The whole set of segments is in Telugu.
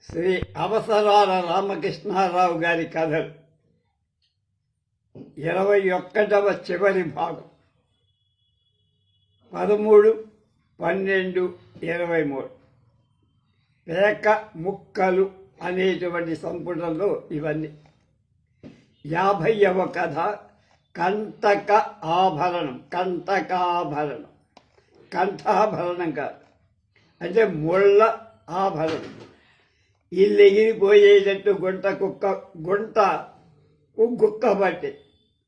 శ్రీ అవసరాల రామకృష్ణారావు గారి కథలు 21వ చివరి భాగం 13/12/23 పేక ముక్కలు అనేటువంటి సంపుటంలో ఇవన్నీ. 50వ కథ కంటక ఆభరణం. కంఠాభరణం కాదు, అంటే ముళ్ళ ఆభరణం. ఇల్లు ఎగిరిపోయేటట్టు గుక్క బట్టి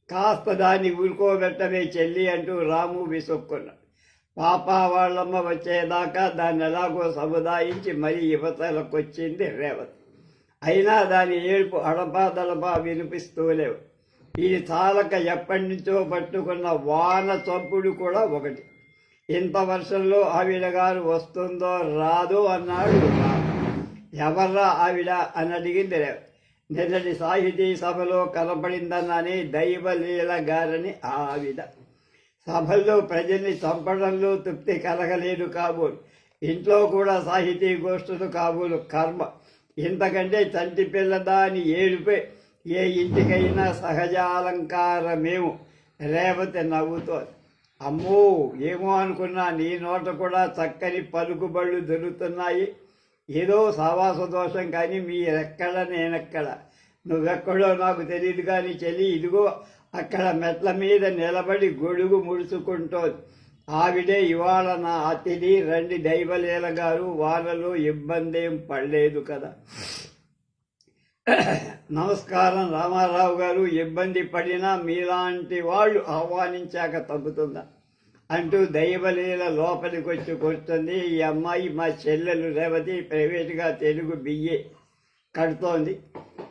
కాస్త దాన్ని ఊరుకోబెట్టమే చెల్లి అంటూ రాము విసుక్కున్నాడు. పాప వాళ్ళమ్మ వచ్చేదాకా దాన్ని ఎలాగో సముదాయించి మరీ యువతలకొచ్చింది రేవతి. అయినా దాని ఏడుపు అడపాదడపా వినిపిస్తూలేవు. ఇది చాలక ఎప్పటి నుంచో పట్టుకున్న వాన చప్పుడు కూడా ఒకటి. ఇంత వర్షంలో ఆవిడ గారు వస్తుందో రాదో అన్నాడు. ఎవర్రా ఆవిడ అని అడిగింది రేవతి. నిన్నటి సాహితీ సభలో కనపడిందన్నని దైవలీల గారని ఆవిడ. సభల్లో ప్రజల్ని చంపడంలో తృప్తి కలగలేదు కాబోలు. ఇంట్లో కూడా సాహితీ గోష్ఠులు కాబోలు కర్మ. ఇంతకంటే చంటి పిల్ల దాని ఏడుపే ఏ ఇంటికైనా సహజాలంకారమేమో. రేవతి నవ్వుతోంది. అమ్మో, ఏమో అనుకున్నా, నీ నోట కూడా చక్కని పలుకుబళ్ళు దొరుకుతున్నాయి. ఏదో సావాస దోషం, కానీ మీరెక్కడ నేనెక్కడ, నువ్వెక్కడో నాకు తెలియదు కానీ చెల్లి ఇదిగో అక్కడ మెట్ల మీద నిలబడి గొడుగు ముడుచుకుంటోంది. ఆవిడే ఇవాళ నా అతిథి. రండి దైవలీల గారు, వాళ్ళలో ఇబ్బంది ఏం పడలేదు కదా. నమస్కారం రామారావు గారు. ఇబ్బంది పడినా మీలాంటి వాళ్ళు ఆహ్వానించాక తగ్గుతుందా అంటూ దైవలీల లోపలికి వచ్చి కూర్చుంది. ఈ అమ్మాయి మా చెల్లెలు రేవతి, ప్రైవేటుగా తెలుగు బిఏ కడుతోంది.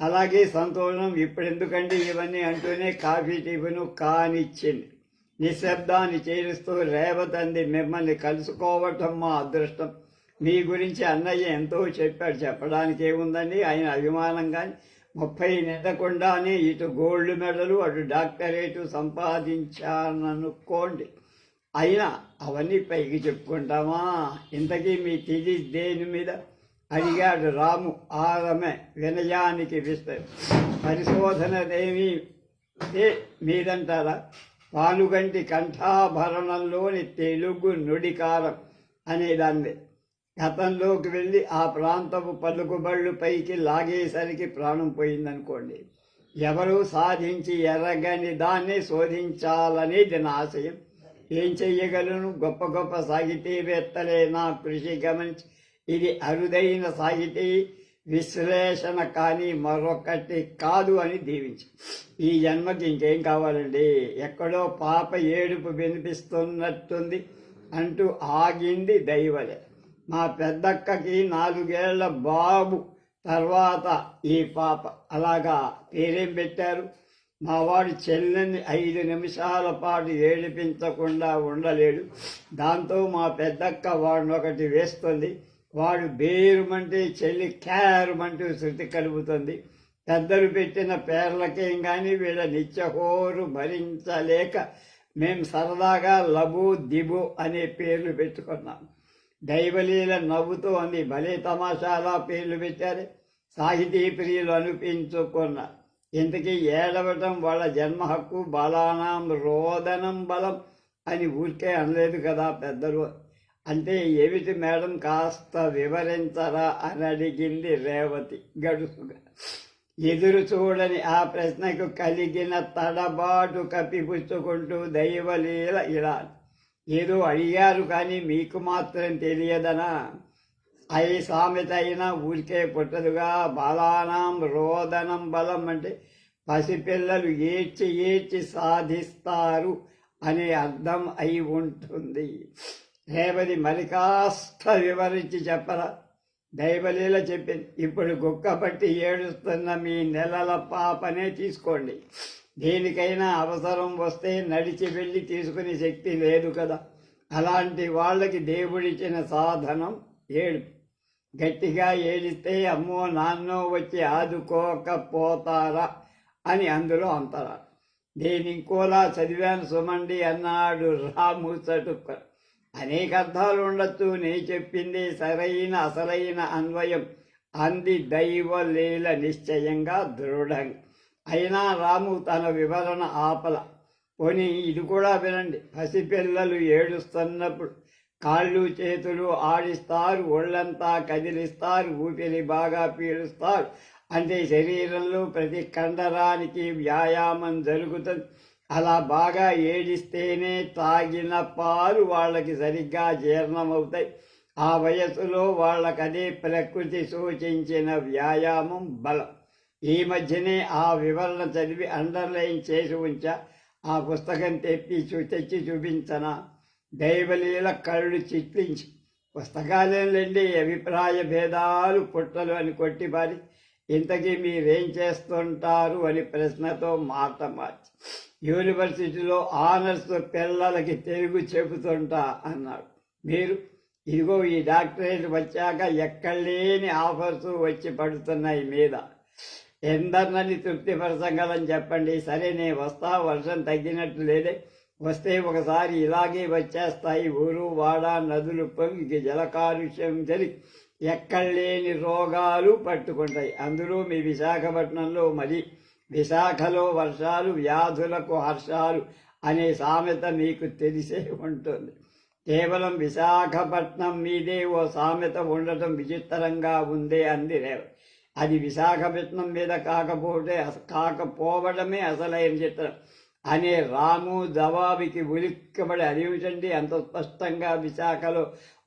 అలాగే సంతోషం. ఇప్పుడు ఎందుకండి ఇవన్నీ అంటూనే కాఫీ టిఫిను కానిచ్చింది. నిశ్శబ్దాన్ని చేరుస్తూ రేవతి అంది, మిమ్మల్ని కలుసుకోవటం మా అదృష్టం. మీ గురించి అన్నయ్య ఎంతో చెప్పాడు, చెప్పడానికి ఏముందండి. ఆయన అభిమానం కానీ 30 నిండకుండానే ఇటు గోల్డ్ మెడలు అటు డాక్టరేటు సంపాదించాననుకోండి. అయినా అవన్నీ పైకి చెప్పుకుంటామా? ఇంతకీ మీ థీసిస్ దేని మీద అడిగాడు రాము. ఆరమే వినయానికి విస్తరి. పరిశోధనదేమీ మీదంటారా? పానుగంటి కంఠాభరణంలోని తెలుగు నుడికారం అనేదాన్ని గతంలోకి వెళ్ళి ఆ ప్రాంతపు పలుకుబళ్ళు పైకి లాగేసరికి ప్రాణం పోయిందనుకోండి. ఎవరూ సాధించి ఎరగని దాన్ని శోధించాలనేది నా ఆశయం. ఏం చెయ్యగలను? గొప్ప గొప్ప సాహితీవేత్తలే నా కృషి గమనించి ఇది అరుదైన సాహితీ విశ్లేషణ కానీ మరొకటి కాదు అని దీవించి, ఈ జన్మకి ఇంకేం కావాలండి? ఎక్కడో పాప ఏడుపు వినిపిస్తున్నట్టుంది అంటూ ఆగింది దైవలే. మా పెద్దక్కకి 4 ఏళ్ల బాబు తర్వాత ఈ పాప. అలాగా పేరేం పెట్టారు? మావాడు చెల్లెని 5 నిమిషాల పాటు ఏడిపించకుండా ఉండలేడు. దాంతో మా పెద్దక్క వాడిని ఒకటి వేస్తుంది. వాడు బేరుమంటే చెల్లి క్యారుమంటూ శృతి కలుపుతుంది. పెద్దలు పెట్టిన పేర్లకేం కానీ వీళ్ళ నిత్యహోరు భరించలేక మేం సరదాగా లబు దిబు అనే పేర్లు పెట్టుకున్నాం. దైవలీల నవ్వుతూ అంది, భలే తమాషాలా పేర్లు పెట్టారే. సాహితీ ప్రియులు అనిపించుకున్నారు. ఇంతకీ ఏడవటం వాళ్ళ జన్మ హక్కు. బలానాం రోదనం బలం అని ఊరికే అనలేదు కదా పెద్దలు. అంటే ఏమిటి మేడం, కాస్త వివరించరా అని అడిగింది రేవతి గడుసుగా. ఎదురు చూడని ఆ ప్రశ్నకు కలిగిన తడబాటు కప్పిపుచ్చుకుంటూ దైవలీల ఇలా, ఏదో అడిగారు కానీ మీకు మాత్రం తెలియదనా? అయి సామెత అయినా ఊరికే పుట్టదుగా. బాలానాం రోదనం బలం అంటే పసిపిల్లలు ఏడ్చి సాధిస్తారు అనే అర్థం అయి ఉంటుంది. రేవతి మరి కాస్త వివరించి చెప్పరా? దైవలీల చెప్పింది. ఇప్పుడు గుక్కబట్టి ఏడుస్తున్న మీ నెలల పాపనే తీసుకోండి. దేనికైనా అవసరం వస్తే నడిచి వెళ్ళి తీసుకునే శక్తి లేదు కదా. అలాంటి వాళ్ళకి దేవుడిచ్చిన సాధనం ఏడుపు. గట్టిగా ఏడిస్తే అమ్మో నాన్నో వచ్చి ఆదుకోకపోతారా అని అందులో అంతరా. నేను ఇంకోలా చదివాను సుమండి అన్నాడు రాము చటుక్క. అనేక అర్థాలు ఉండొచ్చు. నీ చెప్పింది సరైన అసలైన అన్వయం అంది దైవలీల నిశ్చయంగా దృఢంగా. అయినా రాము తన వివరణ ఆపల. పోనీ ఇది కూడా వినండి. పసిపిల్లలు ఏడుస్తున్నప్పుడు కాళ్ళు చేతులు ఆడిస్తారు, ఒళ్ళంతా కదిలిస్తారు, ఊపిరి బాగా పీలుస్తారు. అంటే శరీరంలో ప్రతి కండరానికి వ్యాయామం జరుగుతుంది. అలా బాగా ఏడిస్తేనే తాగిన పాలు వాళ్ళకి సరిగ్గా జీర్ణమవుతాయి. ఆ వయసులో వాళ్ళకదే ప్రకృతి సూచించిన వ్యాయామం, బలం. ఈ మధ్యనే ఆ వివరణ చదివి అండర్లైన్ చేసి ఉంచా. ఆ పుస్తకం తెచ్చి చూపించనా? దైవలీల కళ్ళు చిట్లించి, పుస్తకాలేండి అభిప్రాయ భేదాలు పుట్టలు అని కొట్టిపారి, ఇంతకీ మీరేం చేస్తుంటారు అని ప్రశ్నతో మాట మార్చి, యూనివర్సిటీలో ఆనర్స్ పిల్లలకి తెలుగు చెబుతుంటా అన్నాడు. మీరు? ఇదిగో ఈ డాక్టరేట్ వచ్చాక ఎక్కడలేని ఆఫర్స్ వచ్చి పడుతున్నాయి మీద. ఎందరినని తృప్తిపరచగలని చెప్పండి. సరే నేను వస్తా, వర్షం తగ్గినట్టు లేదే. వస్తే ఒకసారి ఇలాగే వచ్చేస్తాయి. ఊరు వాడ నదులు పొంగి జల కాలుష్యం జరిగి ఎక్కడలేని రోగాలు పట్టుకుంటాయి. అందులో మీ విశాఖపట్నంలో మరి విశాఖలో వర్షాలు వ్యాధులకు హర్షాలు అనే సామెత మీకు తెలిసే ఉంటుంది. కేవలం విశాఖపట్నం మీదే ఓ సామెత ఉండటం విచిత్రంగా ఉందే అంది రేవ. అది విశాఖపట్నం మీద కాకపోవడమే అసలైన చిత్రం అనే రాము జవాబుకి ఉలిక్కబడి, అదేమిటండి అంత స్పష్టంగా విశాఖలో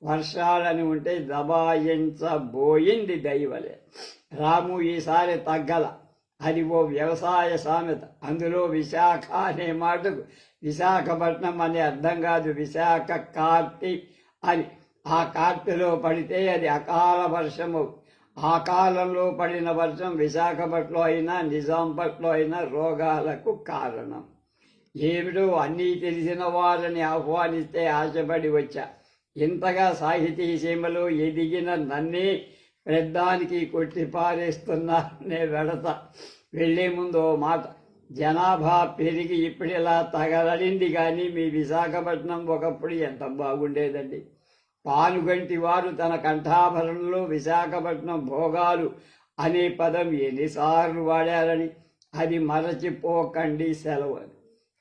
వర్షాలని ఉంటే దబాయించబోయింది దైవలే. రాము ఈసారి తగ్గల. అది ఓ వ్యవసాయ సామెత. అందులో విశాఖ అనే మాటకు విశాఖపట్నం అనే అర్థం కాదు, విశాఖ కార్తె అని. ఆ కార్తెలో పడితే అది అకాల వర్షము. ఆ కాలంలో పడిన వర్షం విశాఖపట్నంలో అయినా నిజాంపట్లో అయినా రోగాలకు కారణం. ఏమిటో అన్నీ తెలిసిన వారిని ఆహ్వానిస్తే ఆశపడి వచ్చా. ఇంతగా సాహితీ సీమలో ఎదిగిన నన్నే పెద్దానికి కొట్టి పారేస్తున్నారనే వెడత. వెళ్లే ముందు ఓ మాట. జనాభా పెరిగి ఇప్పుడిలా తగలడింది, కానీ మీ విశాఖపట్నం ఒకప్పుడు ఎంత బాగుండేదండి. పానుగంటి వారు తన కంఠాభరణంలో విశాఖపట్నం భోగాలు అనే పదం ఎన్నిసార్లు వాడారని అది మరచిపోకండి సెలవు అని.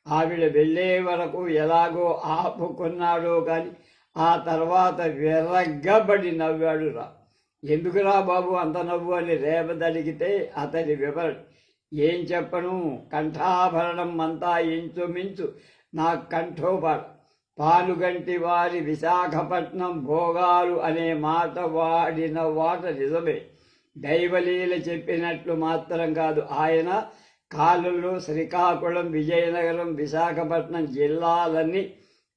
ఆవిడ వెళ్లే వరకు ఎలాగో ఆపుకున్నాడో కానీ ఆ తర్వాత విరగ్గబడి నవ్వాడు రా. ఎందుకురా బాబు అంత నవ్వు అని రేపదడిగితే అతని వివరణ ఏం చెప్పను. కంఠాభరణం అంతా ఇంచుమించు నా కంఠోపాట. పానుగంటి వారి విశాఖపట్నం భోగాలు అనే మాట వాడిన వాట నిజమే. దైవలీల చెప్పినట్లు మాత్రం కాదు. ఆయన కాలంలో శ్రీకాకుళం, విజయనగరం, విశాఖపట్నం జిల్లాలన్నీ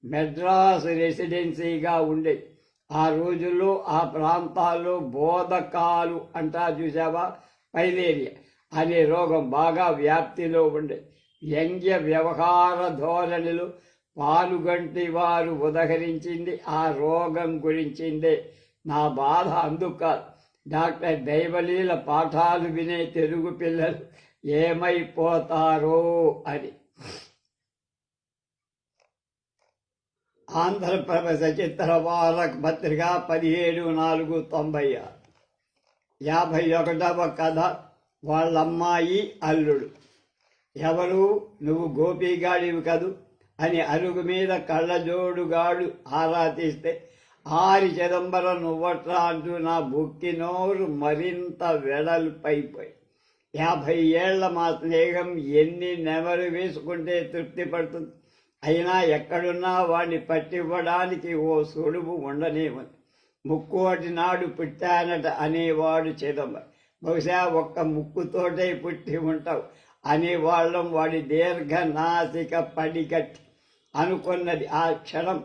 మెడ్రాసు రెసిడెన్సీగా ఉండేవి. ఆ రోజుల్లో ఆ ప్రాంతాల్లో బోధకాలు అంటా చూసావా, పైలేరియా అనే రోగం బాగా వ్యాప్తిలో ఉండే. వ్యంగ్య వ్యవహార ధోరణిలో పానుగంటి వారు ఉదహరించింది ఆ రోగం గురించిందే. నా బాధ అందుకు కాదు. డాక్టర్ దైవలీల పాఠాలు వినే తెలుగు పిల్లలు ఏమైపోతారో అని. ఆంధ్రప్రభ సచిత్ర వారక పత్రిక 17/4/96. 51వ కథ. వాళ్ళమ్మాయి అల్లుడు. ఎవరు? నువ్వు గోపిగాడివి కదూ అని అరుగు మీద కళ్ళజోడుగాడు ఆరా తీస్తే, ఆరి చిదంబరం నువ్వట్రా అంటూ నా బుక్కి నోరు మరింత వెడల్పైపోయి. 50 ఏళ్ల మా స్నేహం ఎన్ని నెమరు వేసుకుంటే తృప్తి పడుతుంది. అయినా ఎక్కడున్నా వాడిని పట్టివ్వడానికి ఓ సుడువు ఉండనేమని. ముక్కోటి నాడు పుట్టానట అనేవాడు చిదంబరం. బహుశా ఒక్క ముక్కుతోటే పుట్టి ఉంటావు అనేవాళ్ళం వాడి దీర్ఘ నాసిక పడిగట్టి. అనుకున్నది ఆ క్షణం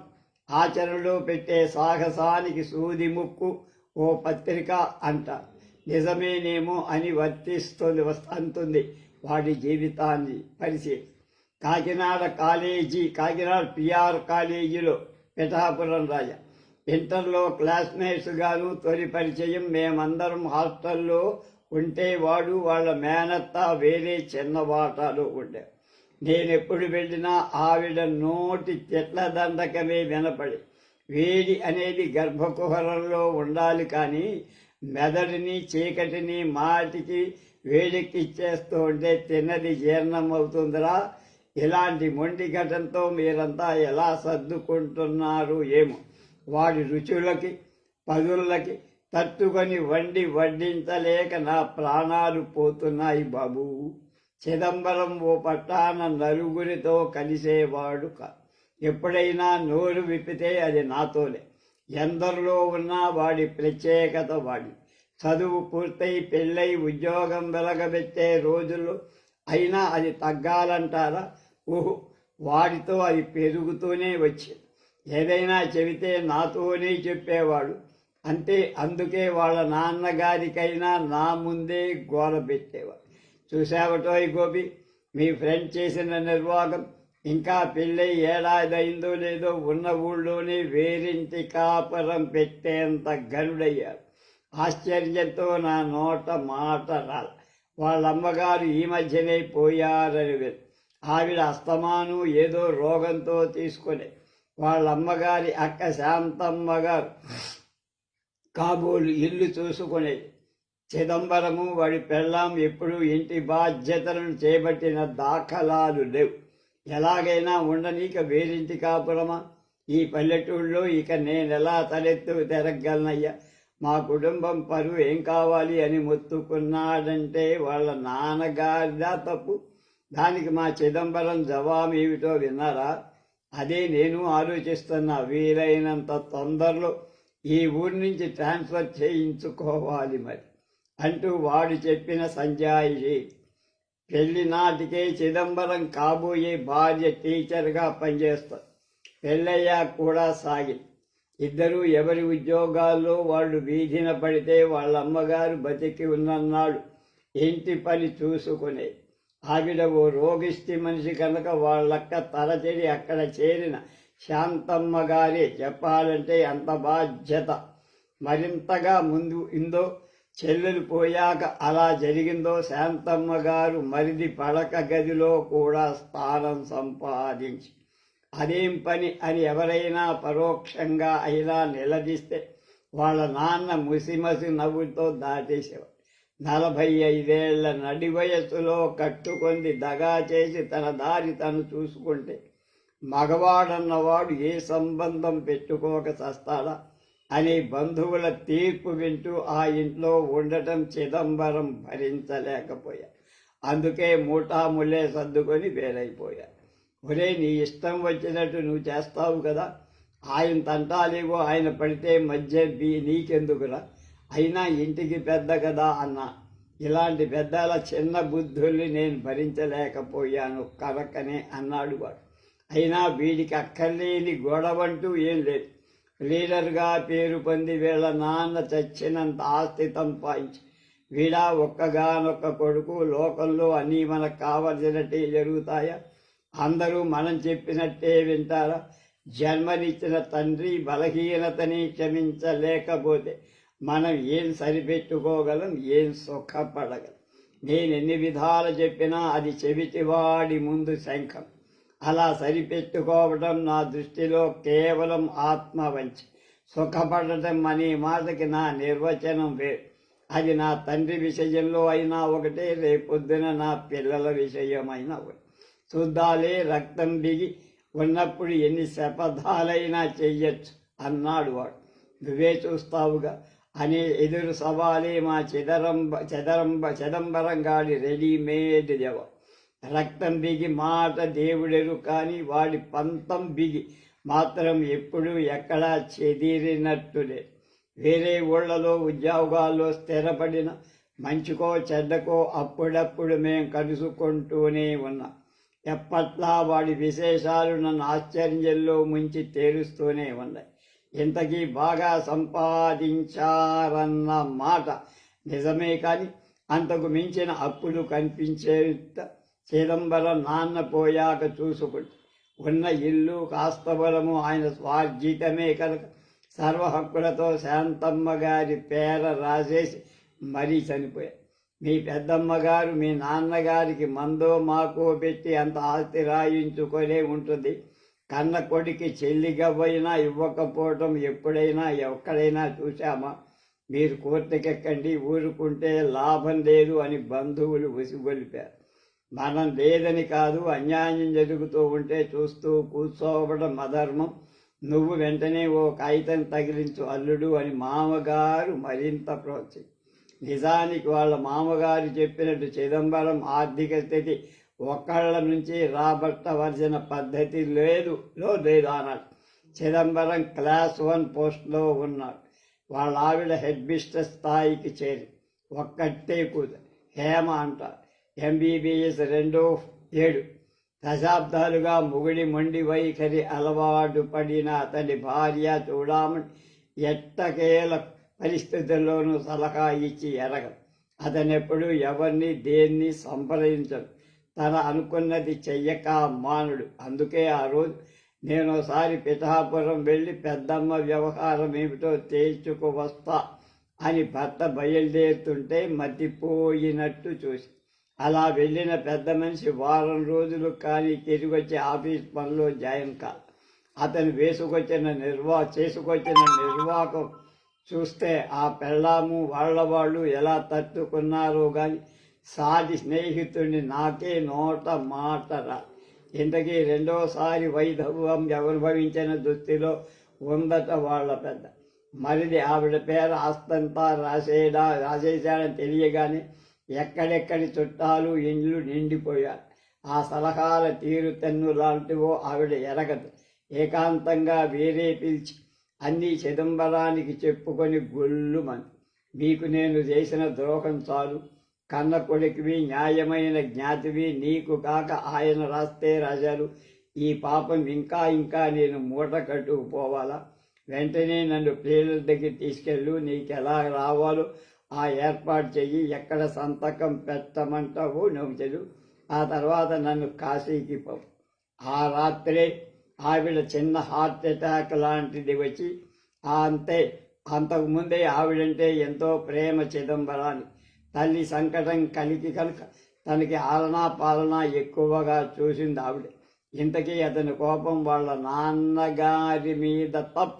ఆచరణలో పెట్టే సాహసానికి సూది ముక్కు ఓ పత్రిక అంట. నిజమేనేమో అని అంటుంది వాడి జీవితాన్ని పరిశీలి. కాకినాడ పిఆర్ కాలేజీలో పిఠాపురం రాజా. ఇంటర్లో క్లాస్మేట్స్ గాను తొలి పరిచయం. మేమందరం హాస్టల్లో ఉంటే వాడు వాళ్ళ మేనత్తా వేరే చిన్నవాటాలో ఉండే. నేనెప్పుడు వెళ్ళినా ఆవిడ నోటి తిట్ల దండకమే వినపడి. వేడి అనేది గర్భకుహరంలో ఉండాలి, కానీ మెదడుని చీకటిని మాటికి వేడెక్కిచ్చేస్తూ ఉంటే తిన్నది జీర్ణం అవుతుందిరా. ఇలాంటి మొండి ఘటనతో మీరంతా ఎలా సర్దుకుంటున్నారు ఏమో. వాడి రుచులకి పదులకి తట్టుకొని వడ్డించలేక నా ప్రాణాలు పోతున్నాయి బాబు. చిదంబరం ఓ పట్టాన నలుగురితో కలిసేవాడు ఎప్పుడైనా నోరు విప్పితే అది నాతోనే. ఎందరిలో ఉన్నా వాడి ప్రత్యేకత వాడి. చదువు పూర్తయి పెళ్ళై ఉద్యోగం వెలగబెట్టే రోజుల్లో అయినా అది తగ్గాలంటారా? ఓహో, వాడితో అది పెరుగుతూనే వచ్చింది. ఏదైనా చెబితే నాతోనే చెప్పేవాడు అంతే. అందుకే వాళ్ళ నాన్నగారికైనా నా ముందే గోల పెట్టేవాడు. చూసావటోయ్ గోపి, మీ ఫ్రెండ్ చేసిన నిర్వాహం. ఇంకా పెళ్ళై ఏడాది అయిందో లేదో ఉన్న ఊళ్ళోనే వేరింటి కాపురం పెట్టేంత గనుడయ్యాడు. ఆశ్చర్యంతో నా నోట మాట రాల. వాళ్ళమ్మగారు ఈ మధ్యనే పోయారని ఆవిడ అస్తమాను ఏదో రోగంతో తీసుకునే. వాళ్ళమ్మగారి అక్క శాంతమ్మ గారు కాబోలు ఇల్లు చూసుకునేది. చిదంబరము వాడి పెళ్ళాం ఎప్పుడూ ఇంటి బాధ్యతలను చేపట్టిన దాఖలాలు లేవు. ఎలాగైనా ఉండనీక వేరింటి కాపురమా ఈ పల్లెటూళ్ళలో? ఇక నేనెలా తలెత్తు తిరగలనయ్యా? మా కుటుంబం పరువు ఏం కావాలి అని మొత్తుకున్నాడంటే వాళ్ళ నాన్నగారిదా తప్పు? దానికి మా చిదంబరం జవాబు ఏమిటో విన్నారా? అదే నేను ఆలోచిస్తున్నా. వీలైనంత తొందరలో ఈ ఊరి నుంచి ట్రాన్స్ఫర్ చేయించుకోవాలి మరి అంటూ వాడు చెప్పిన సంజాయిషి. పెళ్లి నాటికే చిదంబరం కాబోయే భార్య టీచర్గా పనిచేస్తారు. పెళ్ళయ్యా కూడా సాగింది. ఇద్దరూ ఎవరి ఉద్యోగాల్లో వాళ్ళు వీధిన పడితే వాళ్ళమ్మగారు బతికి ఉన్నన్నాడు ఇంటి పని చూసుకునేది. ఆవిడ ఓ రోగిష్టి మనిషి కనుక వాళ్ళక్క తలచెడి అక్కడ చేరిన శాంతమ్మ గారే చెప్పాలంటే అంత బాధ్యత. మరింతగా ముందు ఇందో చెల్లెలు పోయాక అలా జరిగిందో శాంతమ్మ గారు మరిది పడక గదిలో కూడా స్థానం సంపాదించి అదేం పని అని ఎవరైనా పరోక్షంగా అయినా నిలదీస్తే వాళ్ళ నాన్న ముసిమసి నవ్వుతో దాటేసేవాడు. 45 నడి వయస్సులో కట్టుకొని దగా చేసి తన దారి తను చూసుకుంటే మగవాడన్నవాడు ఏ సంబంధం పెట్టుకోక చస్తాడా అని బంధువుల తీర్పు వింటూ ఆ ఇంట్లో ఉండటం చిదంబరం భరించలేకపోయాడు. అందుకే మూటాముల్లే సర్దుకొని వేరైపోయాడు. ఒరే, నీ ఇష్టం వచ్చినట్టు నువ్వు చేస్తావు కదా, ఆయన తంటాలేవో ఆయన పడితే మధ్య నీకెందుకురా, అయినా ఇంటికి పెద్ద కదా అన్నా. ఇలాంటి పెద్దల చిన్న బుద్ధుల్ని నేను భరించలేకపోయాను కరకనే అన్నాడు వాడు. అయినా వీడికి అక్కర్లేని గొడవంటూ ఏం లేదు. లీడర్గా పేరు పొంది వీళ్ళ నాన్న చచ్చినంత ఆస్తి సంపాదించి వీడా ఒక్కగానొక్క కొడుకు. లోకంలో అన్నీ మనకు కావలసినట్టే జరుగుతాయా? అందరూ మనం చెప్పినట్టే వింటారా? జన్మనిచ్చిన తండ్రి బలహీనతని క్షమించలేకపోతే మనం ఏం సరిపెట్టుకోగలం, ఏం సుఖపడగలం? నేను ఎన్ని విధాలు చెప్పినా అది చెవిటివాడి ముందు శంఖం. అలా సరిపెట్టుకోవడం నా దృష్టిలో కేవలం ఆత్మవంచి. సుఖపడటం అనే మాటకి నా నిర్వచనం వేరు. అది నా తండ్రి విషయంలో అయినా ఒకటే, రేపొద్దున నా పిల్లల విషయమైనా ఒకటి. చూద్దాలే, రక్తం బిగి ఉన్నప్పుడు ఎన్ని శపథాలైనా చెయ్యొచ్చు అన్నాడు వాడు. నువ్వే చూస్తావుగా అనే ఎదురు సవాలే మా చిదంబరం గాడి రెడీమేడ్ జవాబు. రక్తం బిగి మాట దేవుడెరు, కానీ వాడి పంతం బిగి మాత్రం ఎప్పుడూ ఎక్కడా చెదిరినట్టులే. వేరే ఊళ్ళలో ఉద్యోగాల్లో స్థిరపడిన మంచికో చెడ్డకో అప్పుడప్పుడు మేం కలుసుకుంటూనే ఉన్నాం. ఎప్పట్లా వాడి విశేషాలు నన్ను ఆశ్చర్యంలో ముంచి తేలుస్తూనే ఉన్నాయి. ఇంతకీ బాగా సంపాదించారన్న మాట నిజమే, కానీ అంతకు మించిన అప్పులు కనిపించే చిదంబరం నాన్న పోయాక చూసుకుంటే ఉన్న ఇల్లు కాస్త బలము ఆయన స్వార్జితమే కనుక సర్వ హక్కులతో శాంతమ్మ గారి పేర రాసేసి మరీ చనిపోయారు. మీ పెద్దమ్మగారు మీ నాన్నగారికి మందో మాకో పెట్టి అంత ఆస్తి రాయించుకొనే ఉంటుంది. కన్న కొడుకి చెల్లిగవ్వైనా ఇవ్వకపోవటం ఎప్పుడైనా ఎక్కడైనా చూశామా? మీరు కోర్టుకెక్కండి, ఊరుకుంటే లాభం లేదు అని బంధువులు ఉసిగొలిపారు. మనం లేదని కాదు, అన్యాయం జరుగుతూ ఉంటే చూస్తూ కూర్చోవడం అధర్మం. నువ్వు వెంటనే ఓ కాగితం తగిలించు అల్లుడు అని మామగారు మరింత ప్రోత్సహించారు. నిజానికి వాళ్ళ మామగారు చెప్పినట్టు చిదంబరం ఆర్థిక స్థితి ఒకళ్ళ నుంచి రాబట్టవలసిన పద్ధతి లేదు అన్నాడు. చిదంబరం క్లాస్ 1 పోస్ట్లో ఉన్నాడు. వాళ్ళ ఆవిడ హెడ్ మిస్టర్ స్థాయికి చేరి ఒక్కటే కూతురు హేమ అంటారు. MBBS 2 దశాబ్దాలుగా మొగుడి మొండి వైఖరి అలవాటు పడిన అతని భార్య చూడమని ఎట్టకేల పరిస్థితుల్లోనూ సలహా ఇచ్చి ఎరగదు. అతనెప్పుడు ఎవరిని దేన్ని సంప్రదించడు. తన అనుకున్నది చెయ్యక మానుడు. అందుకే ఆ రోజు నేనోసారి పిఠాపురం వెళ్ళి పెద్దమ్మ వ్యవహారం ఏమిటో తేల్చుకు వస్తా అని భర్త బయలుదేరుతుంటే మతిపోయినట్టు చూసి అలా వెళ్ళిన పెద్ద మనిషి వారం రోజులు కానీ తిరిగొచ్చి ఆఫీస్ పనిలో జాయిన్ కాదు. అతను చేసుకొచ్చిన నిర్వాహకం చూస్తే ఆ పెళ్ళాము వాళ్ళు ఎలా తట్టుకున్నారో కానీ సాటి స్నేహితుడిని నాకే నోట మాటరా. ఇంతకీ రెండోసారి వైధవ్యం అనుభవించిన దుస్థితిలో ఉందట వాళ్ళ పెద్ద మరిది. ఆవిడ పేరు ఆస్తంతా రాసేశాడని తెలియగానే ఎక్కడెక్కడి చుట్టాలు ఇండ్లు నిండిపోయారు. ఆ సలహాల తీరుతెన్ను లాంటివో ఆవిడ ఎరగదు. ఏకాంతంగా వేరే పిలిచి అన్నీ చిదంబరానికి చెప్పుకొని గొల్లుమని, మీకు నేను చేసిన ద్రోహం చాలు. కన్న కొడుకువి, న్యాయమైన జ్ఞాతివి, నీకు కాక ఆయన రాశారు. ఈ పాపం ఇంకా నేను మూట కట్టుకుపోవాలా? వెంటనే నన్ను ప్రియుల దగ్గర తీసుకెళ్ళు. నీకెలా రావాలో ఆ ఏర్పాటు చెయ్యి. ఎక్కడ సంతకం పెట్టమంటావో నువ్వు చెల్లు. ఆ తర్వాత నన్ను కాశీకి పోవు. ఆ రాత్రే ఆవిడ చిన్న హార్ట్ అటాక్ లాంటిది వచ్చి అంతే. అంతకుముందే ఆవిడంటే ఎంతో ప్రేమ చిదంబరాన్ని. తల్లి సంకటం కలిగి కనుక తనకి ఆలనా పాలన ఎక్కువగా చూసింది ఆవిడ. ఇంతకీ అతని కోపం వాళ్ళ నాన్నగారి మీద తప్ప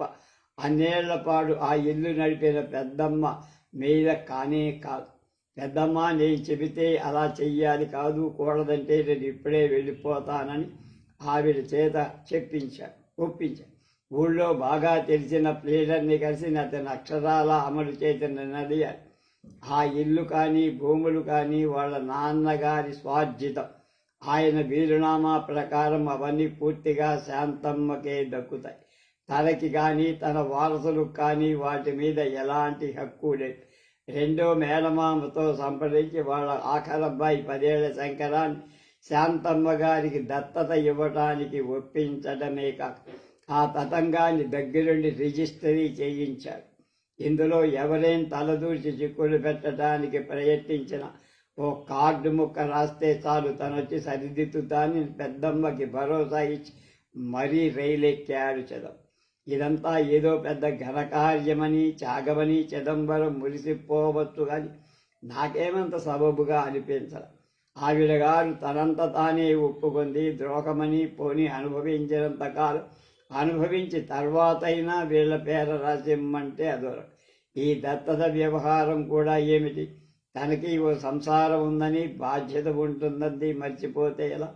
అన్నేళ్ల పాటు ఆ ఇల్లు నడిపిన పెద్దమ్మ మీద కానే కాదు. పెద్దమ్మ, నేను చెబితే అలా చెయ్యాలి, కాదు కూడదంటే నేను ఇప్పుడే వెళ్ళిపోతానని ఆవిడ చేత ఒప్పించాడు. ఊళ్ళో బాగా తెలిసిన ప్లేడర్ని కలిసి అతని అక్షరాల అమలు చేసిన నడియాడు. ఆ ఇల్లు కానీ భూములు కానీ వాళ్ళ నాన్నగారి స్వార్జితం. ఆయన వీలునామా ప్రకారం అవన్నీ పూర్తిగా శాంతమ్మకే దక్కుతాయి. తనకి కానీ తన వారసులకు కానీ వాటి మీద ఎలాంటి హక్కు లేదు. రెండో మేనమామతో సంప్రదించి వాళ్ళ ఆఖరబ్బాయి 10 ఏళ్ల శంకరాన్ని శాంతమ్మ గారికి దత్తత ఇవ్వటానికి ఒప్పించడమే కాక ఆ తతంగాన్ని దగ్గరుండి రిజిస్టరీ చేయించాడు. ఇందులో ఎవరేం తలదూర్చి చిక్కులు పెట్టడానికి ప్రయత్నించిన ఓ కార్డు ముక్క రాస్తే చాలు, తనొచ్చి సరిదిద్దుతానని పెద్దమ్మకి భరోసా ఇచ్చి మరీ రైలెక్కాడు చిదంబరం. ఇదంతా ఏదో పెద్ద ఘనకార్యమని త్యాగమని చిదంబరం మురిసిపోవచ్చు కానీ నాకేమంత సబబుగా అనిపించదు. ఆవిడ గారు తనంత తానే ఒప్పుకుంది. ద్రోహమని పోని అనుభవించినంత కాలం అనుభవించి తర్వాతైనా వీళ్ళ పేర రాసిమ్మంటే అదొరక. ఈ దత్తత వ్యవహారం కూడా ఏమిటి? తనకి ఓ సంసారం ఉందని, బాధ్యత ఉంటుందని మర్చిపోతే ఎలా?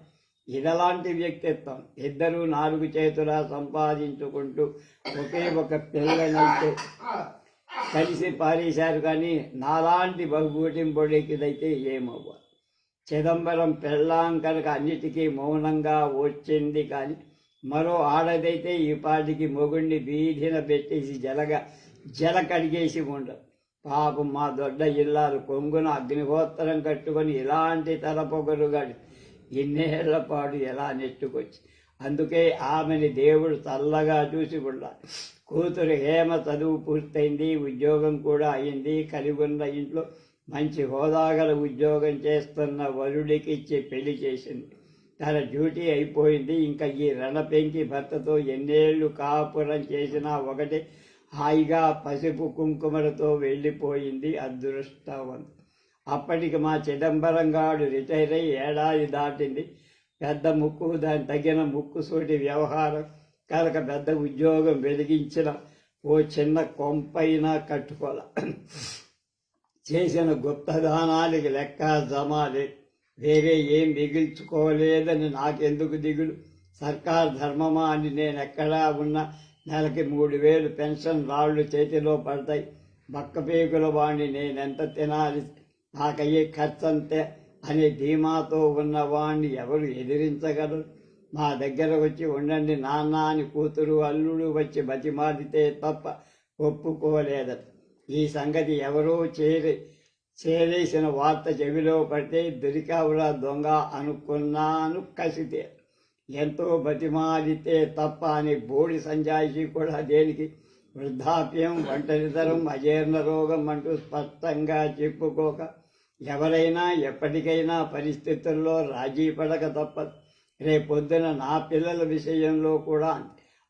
ఇదలాంటి వ్యక్తిత్వం. ఇద్దరూ 4 చేతులా సంపాదించుకుంటూ ఒకే ఒక పిల్లనైతే కలిసి పారేశారు. కానీ నాలాంటి బహుబూటింపొడికిదైతే ఏమవ్వాలి? చిదంబరం పెళ్ళాం కనుక అన్నిటికీ మౌనంగా వచ్చింది. కానీ మరో ఆడదైతే ఈ పాటికి మొగుడిని వీధిన పెట్టేసి జల కడిగేసి ఉండదు. పాపం మా దొడ్డ ఇల్లాలు కొంగున అగ్నిహోత్రం కట్టుకొని ఇలాంటి తలపొగరుగాడు ఇన్నేళ్ల పాటు ఎలా నెట్టుకొచ్చి. అందుకే ఆమెని దేవుడు చల్లగా చూసి ఉండాలి. కూతురు హేమ చదువు పూర్తయింది, ఉద్యోగం కూడా అయింది. కలిగున్న ఇంట్లో మంచి హోదాగల ఉద్యోగం చేస్తున్న వరుడికి ఇచ్చి పెళ్లి చేసింది. తన డ్యూటీ అయిపోయింది. ఇంకా ఈ రణపెంకి భర్తతో ఎన్నేళ్లు కాపురం చేసినా ఒకటి, హాయిగా పసుపు కుంకుమలతో వెళ్ళిపోయింది. అదృష్టవంతం. అప్పటికి మా చిదంబరం గారు రిటైర్ అయ్యి 1 ఏడాది దాటింది. పెద్ద ముక్కు, దాని తగిన ముక్కుసూటి వ్యవహారం కనుక పెద్ద ఉద్యోగం వెలిగించిన ఓ చిన్న కొంపైనా కట్టుకోల. చేసిన గుప్తదానానికి లెక్క జమాలే, వేరే ఏం మిగిల్చుకోలేదని నాకెందుకు దిగులు? సర్కార్ ధర్మమా అని నేనెక్కడా ఉన్నా నెలకి 3,000 పెన్షన్ రాళ్ళు చేతిలో పడతాయి. బక్కపేకుల వాణ్ణి నేనెంత తినాలి, నాకయ్యే ఖర్చంతే అనే ధీమాతో ఉన్నవాణ్ణి ఎవరు ఎదిరించగలరు? మా దగ్గర వచ్చి ఉండండి నాన్న అని కూతురు అల్లుడు వచ్చి బతిమాలితే తప్ప ఒప్పుకోలేదట. ఈ సంగతి ఎవరో చేరేసిన వార్త చెవిలో పడితే దొరికావురా దొంగ అనుకున్నాను కసితే. ఎంతో బతిమాలితే తప్ప అని బోడి సంజాయిషి కూడా దేనికి? వృద్ధాప్యం, ఒంటరితనం, అజీర్ణ రోగం అంటూ స్పష్టంగా చెప్పుకోక ఎవరైనా ఎప్పటికైనా పరిస్థితుల్లో రాజీ పడక తప్పదు. రేపొద్దున నా పిల్లల విషయంలో కూడా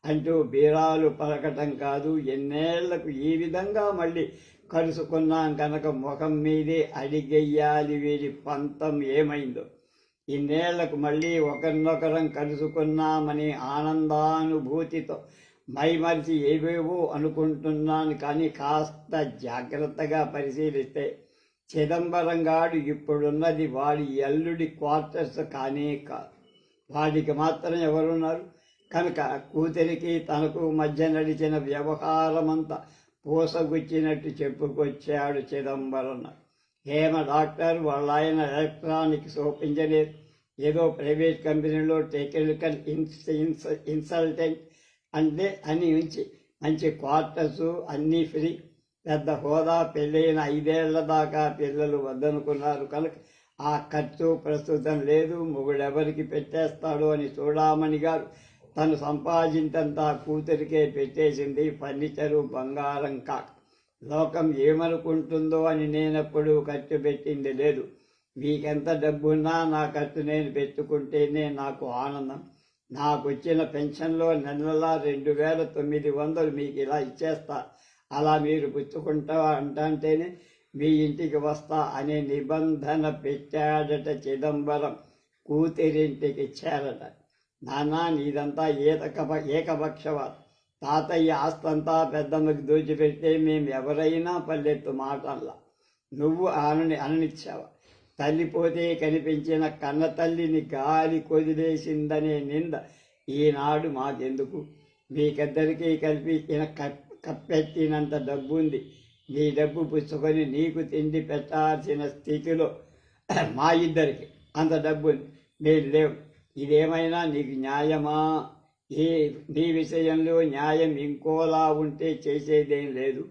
అంటూ బీరాలు పలకటం కాదు. ఎన్నేళ్లకు ఈ విధంగా మళ్ళీ కలుసుకున్నాం కనుక ముఖం మీదే అడిగెయ్యాలి వీరి పంతం ఏమైందో. ఇన్నేళ్లకు మళ్ళీ ఒకరినొకరం కలుసుకున్నామని ఆనందానుభూతితో మైమరిచి ఏవేవో అనుకుంటున్నాను. కానీ కాస్త జాగ్రత్తగా పరిశీలిస్తే చిదంబరం గాడు ఇప్పుడున్నది వాడి అల్లుడి క్వార్టర్స్ కానే కాదు. వాడికి మాత్రం ఎవరున్నారు? కనుక కూతురికి తనకు మధ్య నడిచిన వ్యవహారమంతా పూసగుచ్చినట్టు చెప్పుకొచ్చాడు చిదంబరం. హేమ డాక్టర్, వాళ్ళ ఆయన ఎలక్ట్రానిక్ సోప్ ఇంజనీర్, ఏదో ప్రైవేట్ కంపెనీలో టెక్నికల్ ఇన్సల్టెంట్ అంటే అని ఉంచి మంచి క్వార్టర్సు అన్నీ ఫ్రీ, పెద్ద హోదా, పెళ్ళైన 5 ఏళ్ల దాకా పిల్లలు వద్దనుకున్నారు కనుక ఆ ఖర్చు ప్రస్తుతం లేదు. మొగుడెవరికి పెట్టేస్తాడో అని చూడామణి గారు తను సంపాదించంతా కూతురికే పెట్టేసింది. ఫర్నిచరు, బంగారం కాక లోకం ఏమనుకుంటుందో అని నేనెప్పుడూ ఖర్చు పెట్టింది లేదు. మీకెంత డబ్బున్నా నా ఖర్చు నేను పెట్టుకుంటేనే నాకు ఆనందం. నాకు వచ్చిన పెన్షన్లో నెలలా 2,900 మీకు ఇలా ఇచ్చేస్తా, అలా మీరు పుచ్చుకుంటా అంటేనే మీ ఇంటికి వస్తా అనే నిబంధన పెట్టాడట చిదంబరం. కూతురింటికి చేరట. నాన్న నీదంతా ఏకపక్షవాదం. తాతయ్య ఆస్తంతా పెద్దమ్మకి దోచిపెడితే మేము ఎవరైనా పల్లెత్తు మాటల్లా నువ్వు అననిచ్చావా? తల్లిపోతే కనిపించిన కన్న తల్లిని గాలి కొదిలేసిందనే నింద ఈనాడు మాకెందుకు? మీకిద్దరికీ కలిపి కప్పెట్టినంత డబ్బుంది. నీ డబ్బు పుచ్చుకొని నీకు తిండి పెట్టాల్సిన స్థితిలో మా ఇద్దరికి అంత డబ్బుంది, మీరు లేవు. ఇదేమైనా నీకు న్యాయమా? నీ విషయంలో న్యాయం ఇంకోలా ఉంటే చేసేదేం లేదు.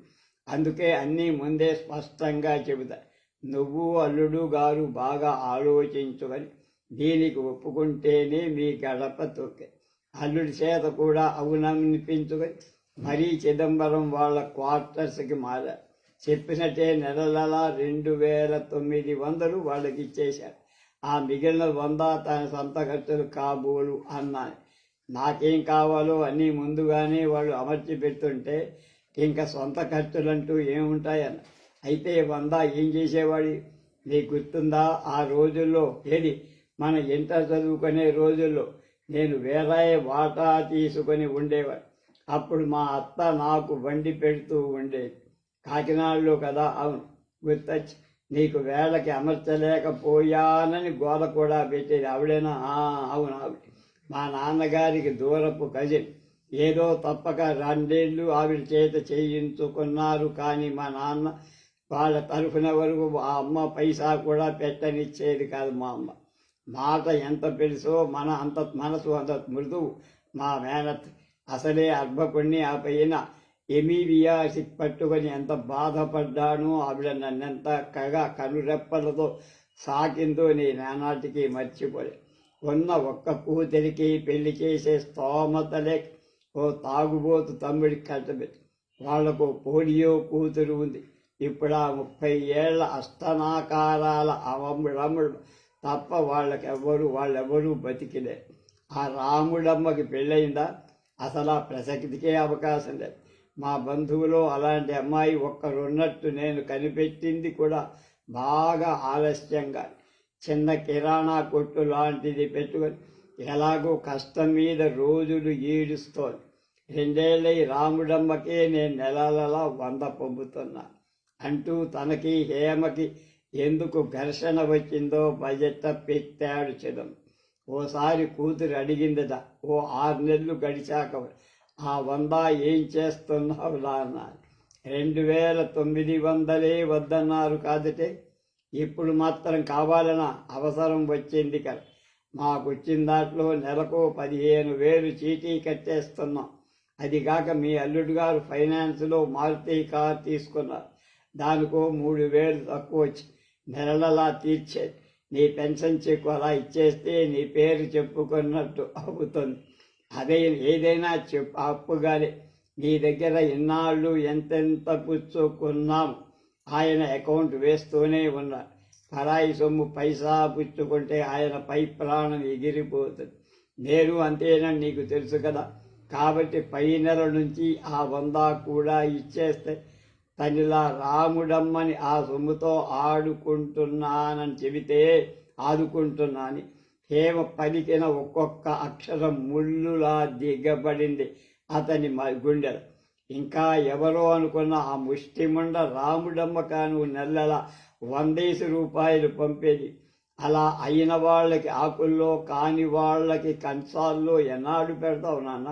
అందుకే అన్నీ ముందే స్పష్టంగా చెబుతా. నువ్వు అల్లుడు గారు బాగా ఆలోచించుకొని దీనికి ఒప్పుకుంటేనే మీ గడప తొక్కే. అల్లుడి చేత కూడా అవుననిపించుకొని మరీ చిదంబరం వాళ్ళ క్వార్టర్స్కి మారారు. చెప్పినట్టే నెలలా 2,900 వాళ్ళకి ఇచ్చేశాడు. ఆ మిగిలిన 100 తన సొంత ఖర్చులు కాబోలు అన్నాను. నాకేం కావాలో అన్నీ ముందుగానే వాళ్ళు అమర్చి పెడుతుంటే ఇంకా సొంత ఖర్చులంటూ ఏముంటాయన్న. అయితే 100 ఏం చేసేవాడి? నీకు గుర్తుందా? ఆ రోజుల్లో, ఏది మన ఇంటర్ చదువుకునే రోజుల్లో నేను వేరే వాటా తీసుకొని ఉండేవాడు. అప్పుడు మా అత్త నాకు వండి పెడుతూ ఉండేది. కాకినాడలో కదా? అవును, గుర్తొచ్చి. నీకు వేళకి అమర్చలేకపోయానని గోల కూడా పెట్టేది. ఆవిడేనా? అవును, ఆవిడ. మా నాన్నగారికి దూరపు కజిన్. ఏదో తప్పక 2 ఏళ్ళు ఆవిడ చేత చేయించుకున్నారు. కానీ మా నాన్న వాళ్ళ తరఫున వరకు ఆ అమ్మ పైసా కూడా పెట్టనిచ్చేది కాదు. మా అమ్మ మాట ఎంత పెరుసో మనసు అంత మృదువు. మా మేనత్ అసలే అర్భకుణ్ణి. ఆ పైన ఎమీవియాసిక్ పట్టుకొని ఎంత బాధపడ్డానో. ఆవిడ నన్నెంత కనురెప్పలతో సాకిందో నేను నానాటికి మర్చిపోలే. ఉన్న ఒక్క కూతురికి పెళ్లి చేసే స్తోమతలే ఓ తాగుబోతు తమ్ముడికి కట్టబెట్టి వాళ్లకు పోలియో కూతురు ఉంది. ఇప్పుడు ఆ 30 ఏళ్ల అష్టనాకారాల అవముడమ్ముడు తప్ప వాళ్ళెవరూ బతికిలే. ఆ రాముడమ్మకి పెళ్ళయిందా? అసలు ఆ ప్రసక్తికే అవకాశం లేదు. మా బంధువులో అలాంటి అమ్మాయి ఒక్కరున్నట్టు నేను కనిపెట్టింది కూడా బాగా ఆలస్యంగా. చిన్న కిరాణా కొట్టు లాంటిది పెట్టుకొని ఎలాగో కష్టం మీద రోజులు ఈడుస్తోంది. 2 ఏళ్ళై రాముడమ్మకే నేను నెలలా 100 పంపుతున్నా అంటూ తనకి హేమకి ఎందుకు ఘర్షణ వచ్చిందో బజెట్ పెట్టాడు చిదం. ఓసారి కూతురు అడిగిందట, ఓ 6 నెలలు గడిచాక, ఆ 100 ఏం చేస్తున్నావు నాన్న? 2900 వద్దన్నారు కాదటే, ఇప్పుడు మాత్రం కావాలనా? అవసరం వచ్చింది కదా. మాకొచ్చిన దాంట్లో నెలకు 15,000 చీటీ కట్టేస్తున్నాం. అదిగాక మీ అల్లుడు గారు ఫైనాన్స్లో మారుతి కారు తీసుకున్నారు. దానికో 3,000 తక్కువ వచ్చి నెలలా తీర్చేది. నీ పెన్షన్ చెక్కు అలా ఇచ్చేస్తే నీ పేరు చెప్పుకున్నట్టు అవుతుంది. అదే ఏదైనా అప్పుగానే నీ దగ్గర ఇన్నాళ్ళు ఎంతెంత పుచ్చుకున్నాము. ఆయన అకౌంట్ వేస్తూనే ఉన్నారు. పరాయి సొమ్ము పైసా పుచ్చుకుంటే ఆయన పై ప్రాణం ఎగిరిపోతుంది. నేను అంతేనని నీకు తెలుసు కదా. కాబట్టి పై నెల నుంచి ఆ 100 కూడా ఇచ్చేస్తే తనిలా రాముడమ్మని ఆ సొమ్ముతో ఆడుకుంటున్నానని చెబితే ఆదుకుంటున్నాని హేమ పలికిన ఒక్కొక్క అక్షరం ముళ్ళులా దిగబడింది అతని గుండెలు. ఇంకా ఎవరో అనుకున్న ఆ ముష్టిముండ రాముడమ్మ కాను నెలలా 100 రూపాయలు పంపేది. అలా అయిన వాళ్ళకి ఆకుల్లో, కాని వాళ్ళకి కంచాల్లో ఎన్నాడు పెడతావు నాన్న?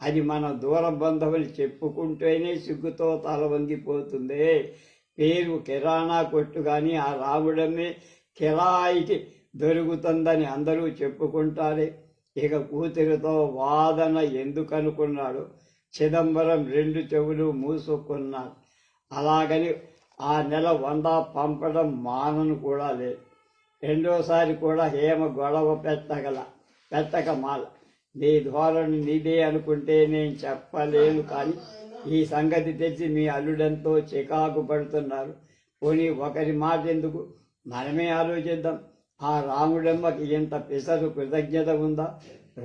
అది మన దూర బంధువులు చెప్పుకుంటేనే సిగ్గుతో తల వంగిపోతుందే. పేరు కిరాణా కొట్టు కానీ ఆ రాముడమ్మే కిరాయికి దొరుకుతుందని అందరూ చెప్పుకుంటారే. ఇక కూతురితో వాదన ఎందుకనుకున్నాడు. చిదంబరం 2 చెవులు మూసుకున్నాడు. అలాగని ఆ నెల 100 పంపడం మానను కూడా లేదు. రెండోసారి కూడా హేమ గొడవ పెట్టక మాల. నీ ధోరణి నీదే అనుకుంటే నేను చెప్పలేను, కానీ ఈ సంగతి తెచ్చి మీ అల్లుడంతో చికాకు పడుతున్నారు. పోనీ ఒకరి మాట ఎందుకు, మనమే ఆలోచిద్దాం. ఆ రాముడమ్మకి ఇంత పిసరు కృతజ్ఞత ఉందా?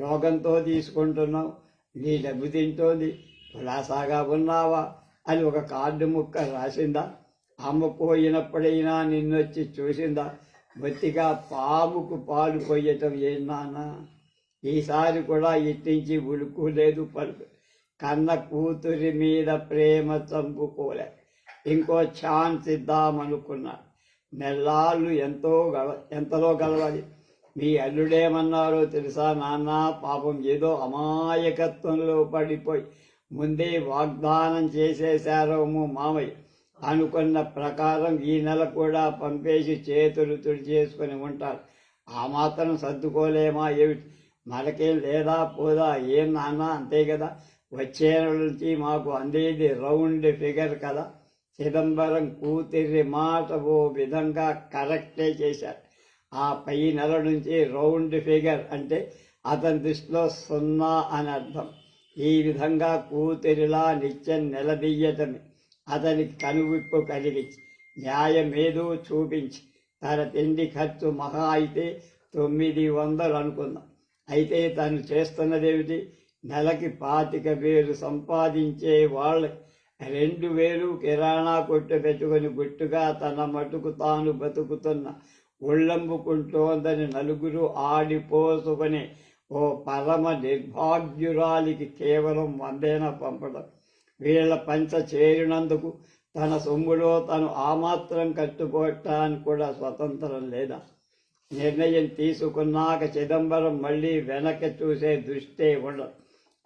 రోగంతో తీసుకుంటున్నావు, నీ డబ్బు తింటోంది, కులాసాగా ఉన్నావా అని ఒక కార్డు ముక్క రాసిందా? అమ్మపోయినప్పుడైనా నిన్నొచ్చి చూసిందా? బొత్తిగా పాముకు పాలు పోయటం ఏనానా? ఈసారి కూడా ఇట్టించి ఉలుకు లేదు పలుకు. కన్న కూతురి మీద ప్రేమ చంపుకోలే. ఇంకో ఛాన్స్ ఇద్దామనుకున్నాడు. నెల్లాళ్ళు ఎంతలో గలవాలి. మీ అల్లుడేమన్నారో తెలుసా నాన్న? పాపం ఏదో అమాయకత్వంలో పడిపోయి ముందే వాగ్దానం చేసేశారేమో మామయ్య. అనుకున్న ప్రకారం ఈ నెల కూడా పంపేసి చేతులు తుడిచేసుకుని ఉంటారు. ఆ మాత్రం సర్దుకోలేమా ఏమిటి? మనకేం లేదా పోదా? ఏం నాన్న, అంతే కదా. వచ్చే నెల నుంచి మాకు అందేది రౌండ్ ఫిగర్ కదా. చిదంబరం కూతురి మాట ఓ విధంగా కరెక్టే చేశారు. ఆ పై నెల నుంచి రౌండ్ ఫిగర్ అంటే అతని దృష్టిలో 0 అని అర్థం. ఈ విధంగా కూతురిలా నిత్యం నిలదీయటమే అతనికి కనువిప్పు కలిగించి, న్యాయమేదో చూపించి, తన తిండి ఖర్చు మహా అయితే 900 అనుకుందాం. అయితే తను చేస్తున్నదేమిటి? నెలకి 25,000 సంపాదించే వాళ్ళకి 2,000 కిరాణా కొట్టు పెట్టుకుని గుట్టుగా తన మటుకు తాను బతుకుతున్న ఒళ్ళంబుకుంటోందని నలుగురు ఆడిపోసుకుని ఓ పరమ నిర్భాగ్యురాలికి కేవలం 100 పంపడం. వీళ్ళ పంచ చేరినందుకు తన సొమ్ములో తను ఆ మాత్రం కట్టుకోవటానికి కూడా స్వతంత్రం లేదా? నిర్ణయం తీసుకున్నాక చిదంబరం మళ్ళీ వెనక్కి చూసే దృష్టే ఉండదు.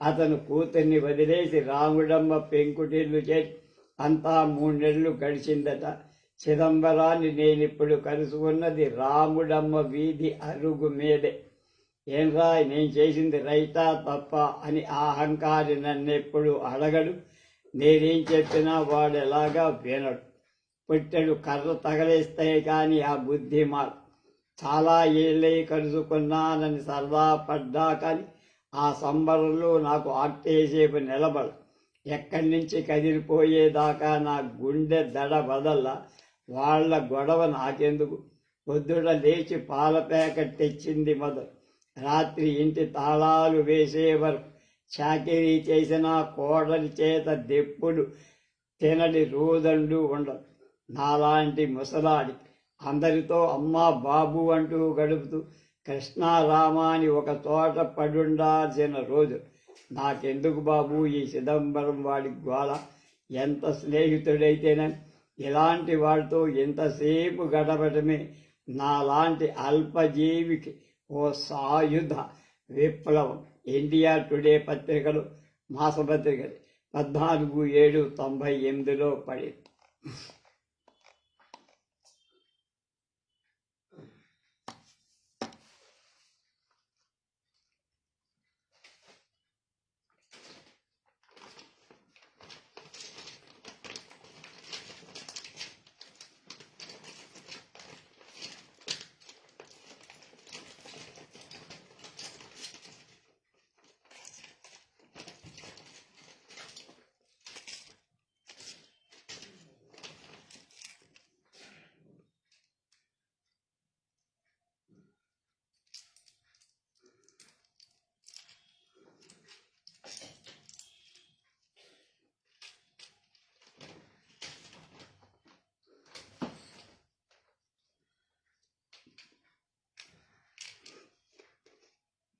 అతను కూతుర్ని వదిలేసి రాముడమ్మ పెంకుటిల్లు చేసి అంతా 3 నెలలు గడిచిందట. చిదంబరాన్ని నేనిప్పుడు కలుసుకున్నది రాముడమ్మ వీధి అరుగు మీదే. ఏంరా, నేను చేసింది రైటా తప్ప అని ఆ అహంకారి నన్నెప్పుడు అడగడు. నేనేం చెప్పినా వాడు ఎలాగా వినడు. పుట్టెడు కర్ర తగలేస్తే కానీ ఆ బుద్ధి మారు. చాలా ఏళ్ళై కలుసుకున్నానని సరదా పడ్డా కానీ ఆ సంబరంలో నాకు ఆక్టేసేపు నిలబడ. ఎక్కడి నుంచి కదిలిపోయేదాకా నా గుండె దడ వదల్లా. వాళ్ల గొడవ నాకెందుకు? పొద్దుట లేచి పాల ప్యాకెట్ తెచ్చింది మొదలు. రాత్రి ఇంటి తాళాలు వేసే వరకు చాకిరీ చేసిన కోడలి చేత దెప్పుడు తినడి రోజండు ఉండదు. నాలాంటి ముసలాడి అందరితో అమ్మ బాబు అంటూ గడుపుతూ కృష్ణారామ అని ఒక చోట పడుండాల్సిన రోజు. నాకెందుకు బాబు ఈ చిదంబరం వాడి గోల, ఎంత స్నేహితుడైతేనే ఇలాంటి వాడితో ఎంతసేపు గడపడమే నాలాంటి అల్పజీవికి ఓ సాయుధ విప్లవం. ఇండియా టుడే పత్రికలు, మాసపత్రికలు 14/7/98లో పడింది.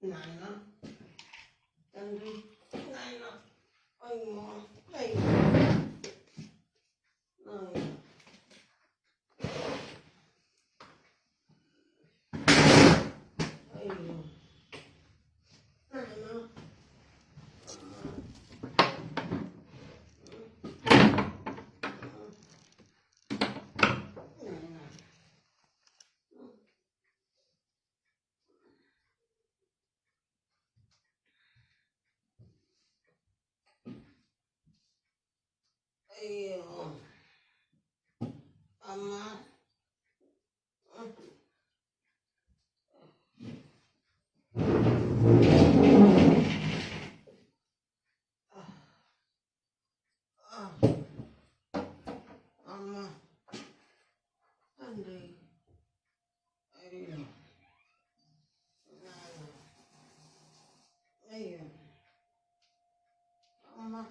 నాయన తండ్రి నాయన అయ్యో అయ్యో నాయన అయ్యో నాయన అయ్యో అమ్మా అమ్మా తండ్రి అయ్యో నాయన అయ్యో అమ్మా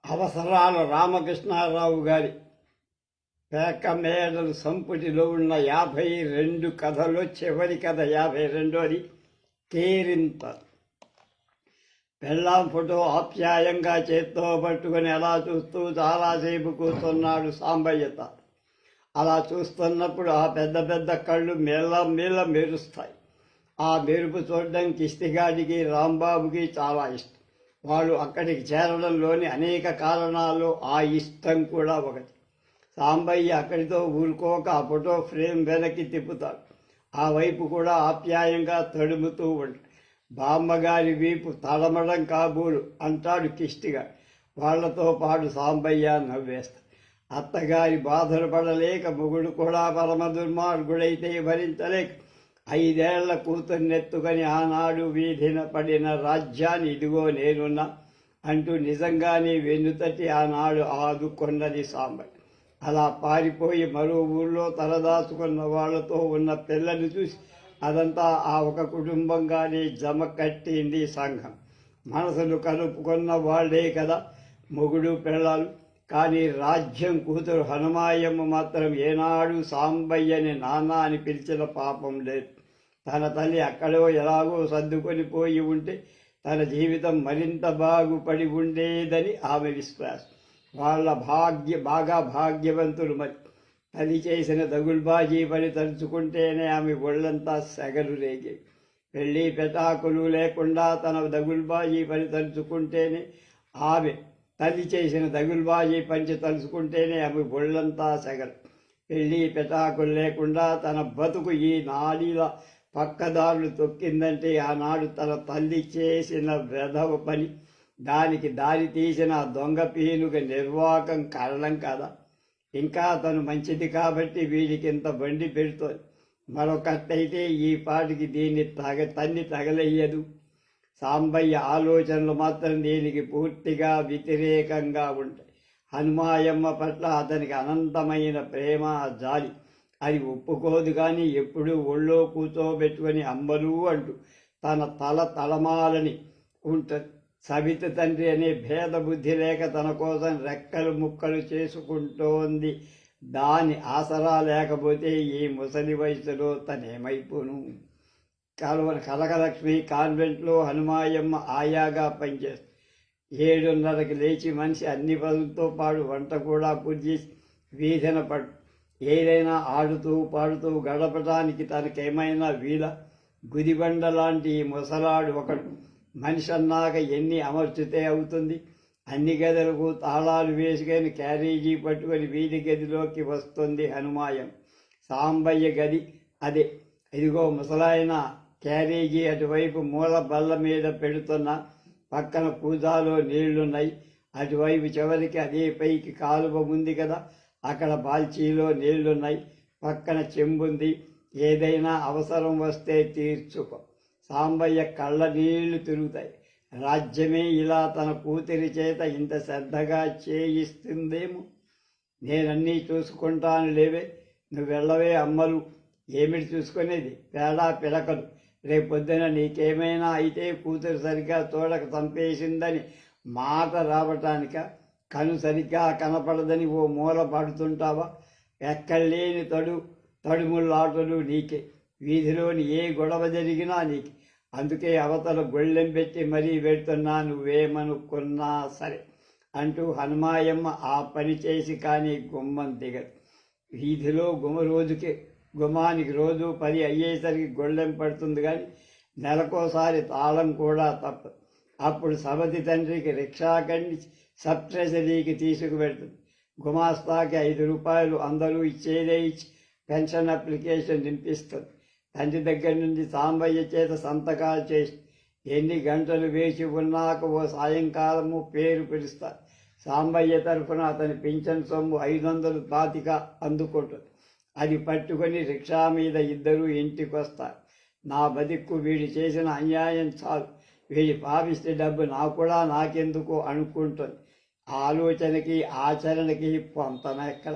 అవసరాల రామకృష్ణారావు గారి పేక మేడలు సంపుటిలో ఉన్న 52 కథలో చివరి కథ 52వది కేరింత. పెళ్ళాం ఫోటో ఆప్యాయంగా చేత్తో పట్టుకొని అలా చూస్తూ చాలాసేపు కూర్చున్నాడు సాంబయ్యత. అలా చూస్తున్నప్పుడు ఆ పెద్ద పెద్ద కళ్ళు మెల్ల మెరుస్తాయి. ఆ మెరుపు చూడడం కిష్టిగాడికి రాంబాబుకి చాలా ఇష్టం. వాళ్ళు అక్కడికి చేరడంలోని అనేక కారణాలు ఆ ఇష్టం కూడా ఒకటి. సాంబయ్య అక్కడితో ఊరుకోక ఆ ఫోటో ఫ్రేమ్ వెనక్కి తిప్పుతాడు. ఆ వైపు కూడా ఆప్యాయంగా తడుముతూ ఉంటాడు. బామ్మగారి వీపు తడమడం కాబూలు అంటాడు కిష్టిగా. వాళ్లతో పాటు సాంబయ్య నవ్వేస్తాడు. అత్తగారి బాధలు పడలేక మొగుడు కూడా పరమ దుర్మార్గుడైతే భరించలేక 5 ఏళ్ల కూతుర్నెత్తుకొని ఆనాడు వీధిన పడిన రాజ్యాన్ని ఇదిగో నేనున్నా అంటూ నిజంగానే వెన్నుతట్టి ఆనాడు ఆదుకొన్నది సాంబయ్య. అలా పారిపోయి మరో ఊళ్ళో తలదాచుకున్న వాళ్లతో ఉన్న పిల్లని చూసి అదంతా ఆ ఒక కుటుంబంగానే జమ కట్టింది సంఘం. మనసులు కలుపుకున్న వాళ్లే కదా మొగుడు పిల్లలు. కానీ రాజ్యం కూతురు హనుమాయమ్మ మాత్రం ఏనాడు సాంబయ్యని నాన్న అని పిలిచిన పాపం లేదు. తన తల్లి అక్కడో ఎలాగో సర్దుకొని పోయి ఉంటే తన జీవితం మరింత బాగుపడి ఉండేదని ఆమె విశ్వాసం. వాళ్ళ బాగా భాగ్యవంతులు. మరి తల్లి చేసిన దగుల్బాజీ పని తలుచుకుంటేనే ఆమె ఒళ్ళంతా సెగలు రేగేవి. పెళ్ళి పెటాకులు లేకుండా తన దగుల్బాజీ పని తలుచుకుంటేనే ఆమె తల్లి చేసిన దగుల్బాజీ పంచి తలుచుకుంటేనే ఆమె ఒళ్ళంతా సెగలు. పెళ్ళి పెటాకులు లేకుండా తన బతుకు ఈ నాడీల పక్కదారులు తొక్కిందంటే ఆనాడు తన తల్లి చేసిన వెధవ పని, దానికి దారి తీసిన దొంగ పీనుగ నిర్వాకం కారణం కాదా? ఇంకా తను మంచిది కాబట్టి వీడికి ఇంత బండి పెడుతోంది. మరొకటైతే ఈ పాటికి దీన్ని తన్ని తగలయ్యదు. సాంబయ్య ఆలోచనలు మాత్రం దీనికి పూర్తిగా వ్యతిరేకంగా ఉంటాయి. హనుమాయమ్మ పట్ల అతనికి అనంతమైన ప్రేమ, జాలి. అది ఒప్పుకోదు కానీ ఎప్పుడూ ఒళ్ళో కూర్చోబెట్టుకొని అమ్మలు అంటూ తన తలమాలని ఉంటుంది. సవిత తండ్రి అనే భేద బుద్ధి లేక తన కోసం రెక్కలు ముక్కలు చేసుకుంటోంది. దాని ఆసరా లేకపోతే ఈ ముసలి వయసులో తనేమైపోను. కనకలక్ష్మి కాన్వెంట్లో హనుమాయమ్మ ఆయాగా పనిచేస్తుంది. 7:30కి లేచి మనిషి అన్ని పనులతో పాటు వంట కూడా పూర్తి చేసి వీధిన పడు. ఏదైనా ఆడుతూ పాడుతూ గడపడానికి తనకేమైనా వీల. గుదిబండ లాంటి ఈ ముసలాడు ఒకడు. మనిషి అన్నాక ఎన్ని అమర్చితే అవుతుంది. అన్ని గదులకు తాళాలు వేసుకొని క్యారేజీ పట్టుకొని వీధి గదిలోకి వస్తుంది హనుమాయం. సాంబయ్య గది అదే. ఇదిగో ముసలాయన క్యారేజీ అటువైపు మూల బల్ల మీద పెడుతున్న. పక్కన కూజాలో నీళ్లున్నాయి. అటువైపు చివరికి అదే పైకి కాలువ ఉంది కదా, అక్కడ బాల్చీలో నీళ్లున్నాయి. పక్కన చెంబుంది. ఏదైనా అవసరం వస్తే తీర్చుకో. సాంబయ్య కళ్ళ నీళ్లు తిరుగుతాయి. రాజ్యమే ఇలా తన కూతురి చేత ఇంత శ్రద్ధగా చేయిస్తుందేమో. నేనన్నీ చూసుకుంటాను లేవే, నువ్వు వెళ్ళవే అమ్మలు. ఏమిటి చూసుకునేది? పేడా పిలకలు. రేపొద్దున నీకేమైనా అయితే కూతురు సరిగ్గా తోడక చంపేసిందని మాట రావటానిక? కను సరిగ్గా కనపడదని ఓ మూల పడుతుంటావా? ఎక్కడలేని తడుములాటలు నీకే. వీధిలోని ఏ గొడవ జరిగినా నీకే. అందుకే అవతల గొళ్ళెం పెట్టి మరీ పెడుతున్నా, నువ్వేమనుకున్నా సరే అంటూ హనుమాయమ్మ ఆ పని చేసి కానీ గుమ్మం దిగదు. వీధిలో గుమ్మానికి రోజు 10 అయ్యేసరికి గొళ్ళెం పడుతుంది కానీ నెలకోసారి తాళం కూడా తప్పదు. అప్పుడు సవతి తండ్రికి రిక్షా కండి సబ్ ట్రెజరీకి తీసుకువెళ్తుంది. గుమాస్తాకి 5 రూపాయలు అందరూ ఇచ్చేదే ఇచ్చి పెన్షన్ అప్లికేషన్ నింపిస్తుంది. తండ్రి దగ్గర నుంచి సాంబయ్య చేత సంతకాలు చేసి ఎన్ని గంటలు వేచి ఉన్నాక ఓ సాయంకాలము పేరు పిలుస్తారు. సాంబయ్య తరఫున అతని పింఛన్ సొమ్ము 500 పాతిక అందుకుంటుంది. అది పట్టుకొని రిక్షా మీద ఇద్దరూ ఇంటికొస్తారు. నా బతిక్కు వీడు చేసిన అన్యాయం చాలు, వీడి పాపిస్తే డబ్బు నాకెందుకు అనుకుంటుంది. ఆలోచనకి ఆచరణకి పొంతన ఎక్కడ?